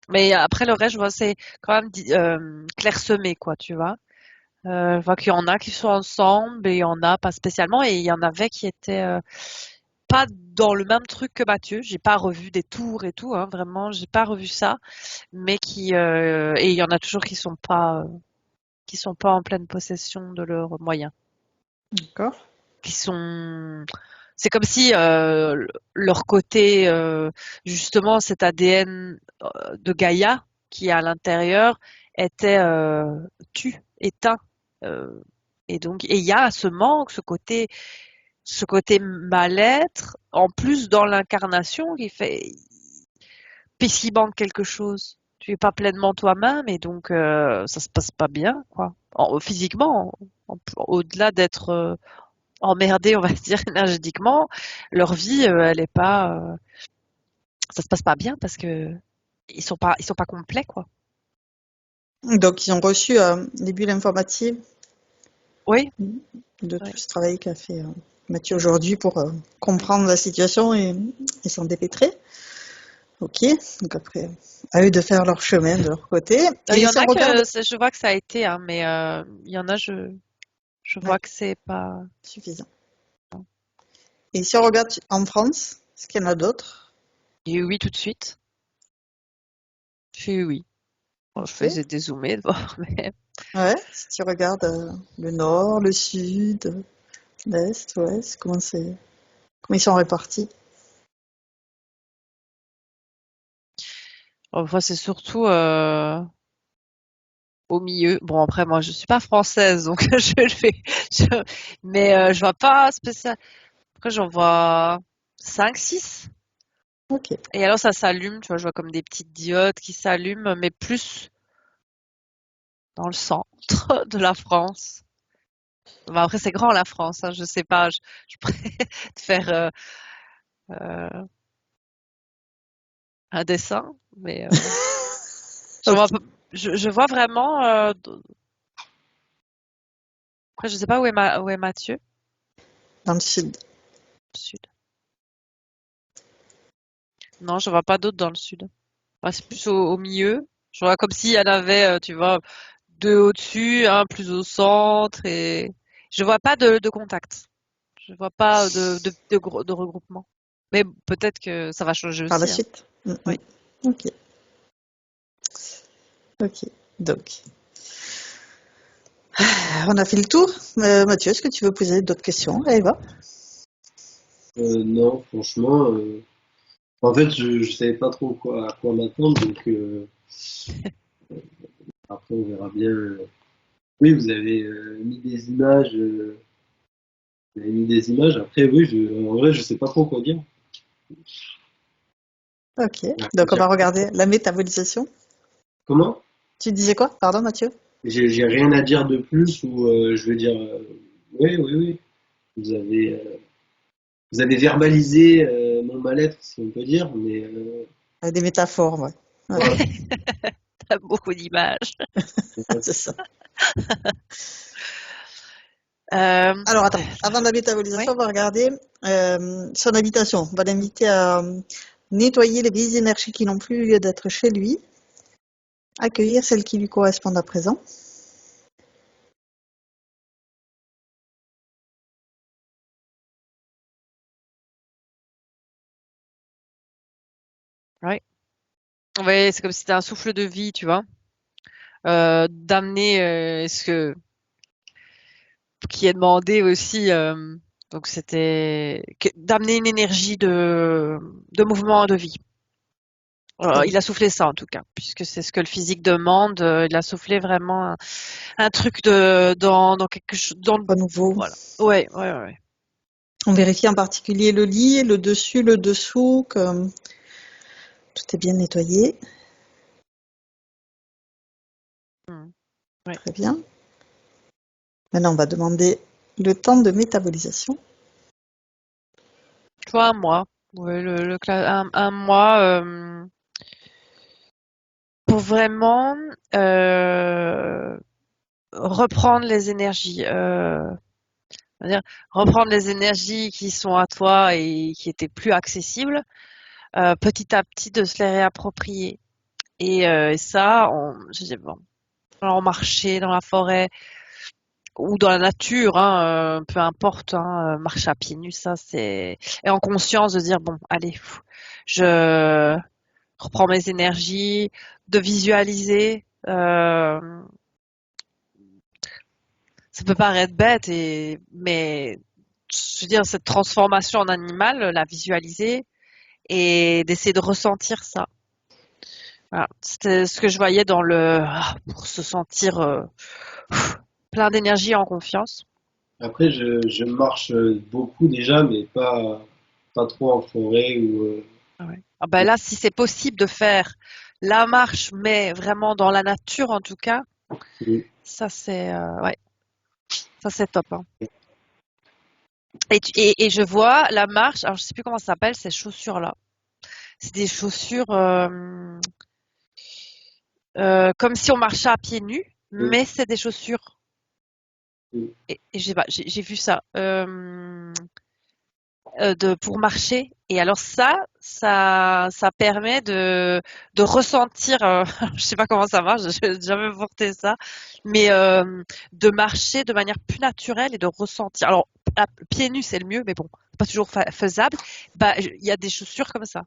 mais après le reste, je vois c'est quand même clairsemé quoi, tu vois. Je vois qu'il y en a qui sont ensemble et il y en a pas spécialement et il y en avait qui étaient pas dans le même truc que Mathieu. J'ai pas revu des tours et tout, hein, vraiment, j'ai pas revu ça, mais et il y en a toujours qui sont pas en pleine possession de leurs moyens, D'accord. qui sont c'est comme si leur côté justement cet ADN de Gaïa qui est à l'intérieur était éteint. Euh, et donc, et il y a ce manque, ce côté mal-être, en plus dans l'incarnation qui fait, puisqu'il manque quelque chose. Tu es pas pleinement toi-même et donc ça se passe pas bien, quoi. Physiquement, au-delà d'être emmerdés, on va dire énergétiquement, leur vie, elle est pas, ça se passe pas bien parce que ils sont pas complets, quoi. Donc, ils ont reçu les bulles informatives Oui, de oui. tout ce travail qu'a fait Mathieu aujourd'hui pour comprendre la situation et s'en dépêtrer. Ok, donc après, à eux de faire leur chemin de leur côté. Il y Et en si on a regarde, je vois que ça a été, hein, mais il y en a, je ouais, vois que c'est pas. suffisant. Et si on regarde en France, est-ce qu'il y en a d'autres? J'ai eu oui tout de suite. J'ai eu oui. Bon, je Ok. faisais dézoomer de voir, mais Ouais, si tu regardes le nord, le sud, l'est, l'ouest, comment ils sont répartis? enfin, c'est surtout au milieu. Bon, après, moi, je suis pas française, donc je le fais. je- mais je vois pas spécial. Après, j'en vois 5, 6. Ok. Et alors, ça s'allume, tu vois, je vois comme des petites diodes qui s'allument, mais plus dans le centre de la France. Bon, après, c'est grand la France, hein, je sais pas, je pourrais te faire euh, un dessin, mais je vois, Ok. je vois vraiment. Après, je sais pas où est Mathieu, Dans le sud. sud. Non, je vois pas d'autres dans le sud. Ouais, c'est plus au milieu. Je vois comme s'il y en avait, tu vois, deux au-dessus, un plus au centre, et je vois pas de contact. Je vois pas de regroupement. Mais peut-être que ça va changer Par la aussi, hein. suite. Oui. Ok. Ok. Donc, on a fait le tour. Mathieu, est-ce que tu veux poser d'autres questions à Eva? Non, franchement, en fait, je savais pas trop à quoi m'attendre, donc après on verra bien. Oui, vous avez mis des images. Après, oui, en vrai, je sais pas trop quoi dire. Ok. Ouais, faut Donc, on dire va quoi. regarder la métabolisation. Comment? Tu disais quoi? Pardon, Mathieu? J'ai rien à dire de plus ou je veux dire, oui, oui, oui. vous avez verbalisé mon mal-être, si on peut dire, mais Avec des métaphores, ouais. Ouais, voilà. T'as beaucoup d'images. c'est ça. Euh, Alors attends, avant la oui. métabolisation, on va regarder son habitation. On va l'inviter à nettoyer les vieilles énergies qui n'ont plus lieu d'être chez lui, accueillir celles qui lui correspondent à présent. Ouais. Ouais, c'est comme si c'était un souffle de vie, tu vois. D'amener ce qui est demandé aussi. Donc d'amener une énergie de mouvement, de vie. Très bien. Il a soufflé ça en tout cas, puisque c'est ce que le physique demande. Il a soufflé vraiment un truc dans quelque chose. Pas nouveau. Voilà. Ouais, ouais, ouais. On vérifie en particulier le lit, le dessus, le dessous, que tout est bien nettoyé. Ouais. Très bien. Maintenant, on va demander le temps de métabolisation. Tu vois, un mois. Ouais, un mois pour vraiment reprendre les énergies. C'est-à-dire reprendre les énergies qui sont à toi et qui étaient plus accessibles, petit à petit de se les réapproprier. Et ça, je dis, bon, en marcher dans la forêt ou dans la nature, hein, peu importe, hein, marcher à pieds nus, ça c'est et en conscience de dire bon, allez, je reprends mes énergies, de visualiser. Ça peut paraître bête, mais je veux dire cette transformation en animal, la visualiser et d'essayer de ressentir ça. Voilà. C'était ce que je voyais pour se sentir plein d'énergie et en confiance. Après, je marche beaucoup déjà, mais pas trop en forêt ou. Ah ouais. Ah ben là, si c'est possible de faire la marche, mais vraiment dans la nature en tout cas, Oui. ça c'est ouais, ça c'est top. Hein. Et je vois la marche, alors je sais plus comment ça s'appelle ces chaussures là. C'est des chaussures comme si on marchait à pieds nus, Oui, mais c'est des chaussures. oui. Et j'ai vu ça pour marcher. Et alors ça permet de ressentir. Je sais pas comment ça marche, j'ai jamais porté ça, mais de marcher de manière plus naturelle et de ressentir. Alors pieds nus c'est le mieux, mais bon, c'est pas toujours faisable. Bah il y a des chaussures comme ça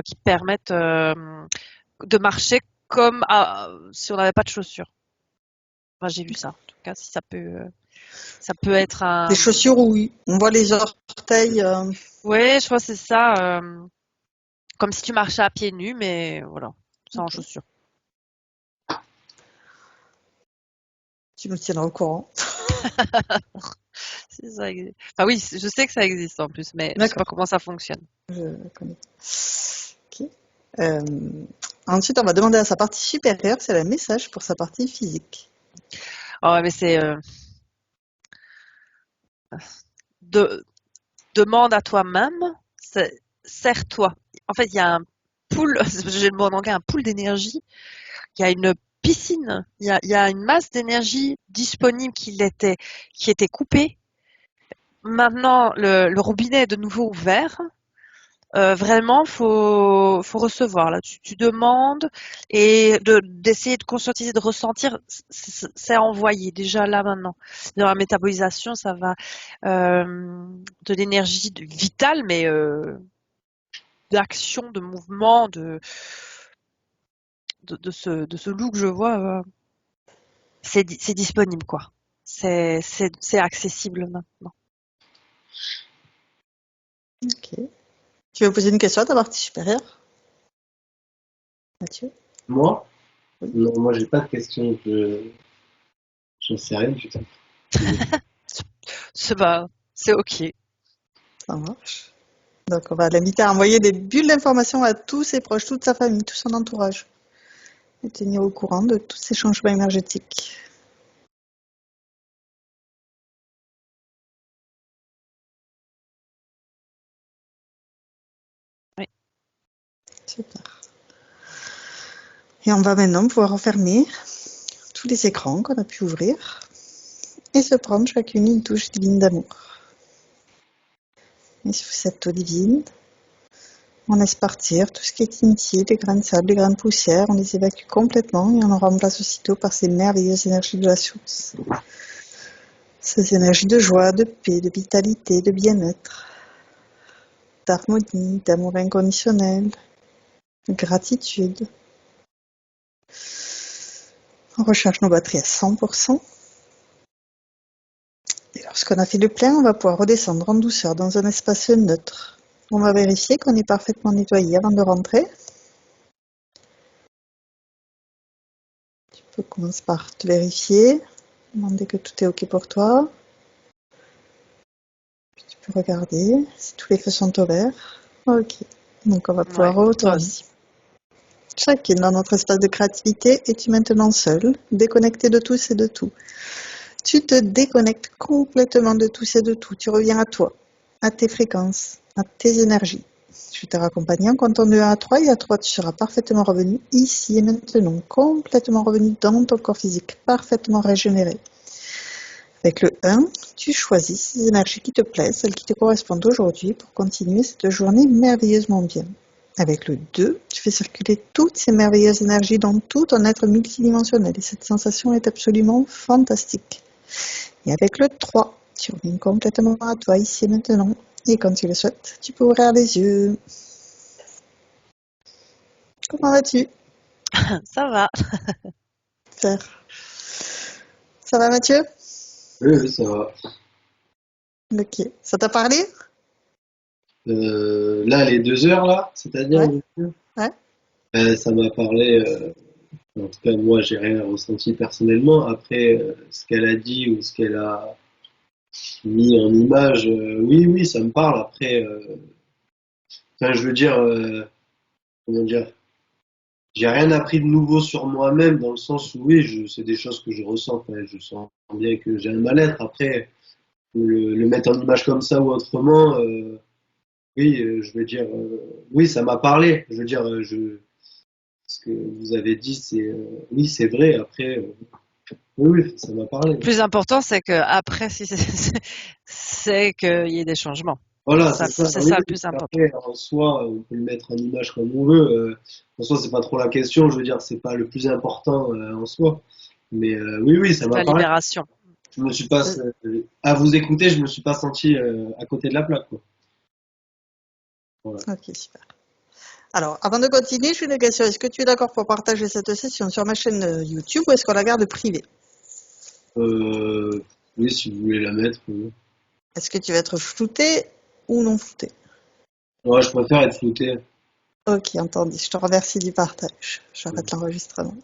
qui permettent de marcher comme si on n'avait pas de chaussures. Enfin, j'ai vu ça. En tout cas, si ça peut être Des un. chaussures où on voit les orteils. Ouais, je crois que c'est ça. Comme si tu marchais à pieds nus, mais voilà, sans Ok. chaussures. Tu me tiendras au courant. Si ça existe. Enfin oui, je sais que ça existe en plus, mais je sais pas D'accord, comment ça fonctionne. je connais. Ok. Euh, Ensuite, on va demander à sa partie supérieure si elle a un message pour sa partie physique. Oh, mais c'est de, demande à toi-même, serre-toi. En fait, il y a un pool, j'ai le mot en anglais, un pool d'énergie. Il y a une piscine, il y a une masse d'énergie disponible qui était coupée. Maintenant, le robinet est de nouveau ouvert. Vraiment, faut recevoir. Là, tu demandes et d'essayer de conscientiser, de ressentir, c'est envoyé déjà là maintenant. Dans la métabolisation, ça va de l'énergie vitale, mais d'action, de mouvement, de ce loup que je vois, c'est disponible quoi. C'est accessible maintenant. Ok. Tu veux poser une question à ta partie supérieure, Mathieu? Moi? Oui, Non, moi j'ai pas de questions. Je sais rien du tout. C'est ok. ça marche. Donc, on va l'inviter à envoyer des bulles d'informations à tous ses proches, toute sa famille, tout son entourage, et tenir au courant de tous ces changements énergétiques. Super. Et on va maintenant pouvoir refermer tous les écrans qu'on a pu ouvrir et se prendre chacune une touche divine d'amour. Et sous cette eau divine, on laisse partir tout ce qui est inutile, les grains de sable, les grains de poussière, on les évacue complètement et on en remplace aussitôt par ces merveilleuses énergies de la source. Ces énergies de joie, de paix, de vitalité, de bien-être, d'harmonie, d'amour inconditionnel, de gratitude. On recharge nos batteries à 100%. Et lorsqu'on a fait le plein, on va pouvoir redescendre en douceur dans un espace neutre. On va vérifier qu'on est parfaitement nettoyé avant de rentrer. Tu peux commencer par te vérifier, demander que tout est OK pour toi. Puis tu peux regarder si tous les feux sont ouverts. OK. Donc on va pouvoir toi retourner. aussi. Chacune dans notre espace de créativité, es-tu maintenant seule, déconnectée de tous et de tout? Tu te déconnectes complètement de tous et de tout. Tu reviens à toi, à tes fréquences, à tes énergies. Je te raccompagne en comptant de 1 à 3 et à 3, tu seras parfaitement revenu ici et maintenant, complètement revenu dans ton corps physique, parfaitement régénéré. Avec le 1, tu choisis ces énergies qui te plaisent, celles qui te correspondent aujourd'hui pour continuer cette journée merveilleusement bien. Avec le 2, tu fais circuler toutes ces merveilleuses énergies dans tout ton être multidimensionnel et cette sensation est absolument fantastique. Et avec le 3, tu reviens complètement à toi ici et maintenant. Et quand tu le souhaites, tu peux ouvrir les yeux. Comment vas-tu? Ça va. Super. Ça va Mathieu? Oui, ça va. Ok. Ça t'a parlé? Là, les 2 heures, là, c'est-à-dire, Ouais. du coup, Ouais. ça m'a parlé. En tout cas, moi, j'ai rien ressenti personnellement. Après, ce qu'elle a dit ou ce qu'elle a mis en image, oui, oui, ça me parle. Après, enfin, je veux dire, comment dire, j'ai rien appris de nouveau sur moi-même dans le sens où, oui, c'est des choses que je ressens. Enfin, je sens bien que j'ai un mal-être. Après, le mettre en image comme ça ou autrement, oui, je veux dire, oui, ça m'a parlé. Je veux dire, ce que vous avez dit, oui, c'est vrai. Après, oui, oui, ça m'a parlé. Le plus important, c'est que après, si c'est qu'il y ait des changements. Voilà, C'est c'est ça. Oui, ça le oui. plus important. Après, en soi, on peut le mettre en image comme on veut. En soi, c'est pas trop la question. Je veux dire, c'est pas le plus important en soi. Mais oui, oui, ça C'est m'a la parlé. libération. Je me suis pas, à vous écouter, je me suis pas senti à côté de la plaque, quoi. Voilà. Ok, super. Alors, avant de continuer, j'ai une question. Est-ce que tu es d'accord pour partager cette session sur ma chaîne YouTube ou est-ce qu'on la garde privée? Oui, si vous voulez la mettre. Est-ce que tu vas être flouté ou non flouté? Ouais, je préfère être flouté. Ok, entendu. Je te remercie du partage. J'arrête l'enregistrement.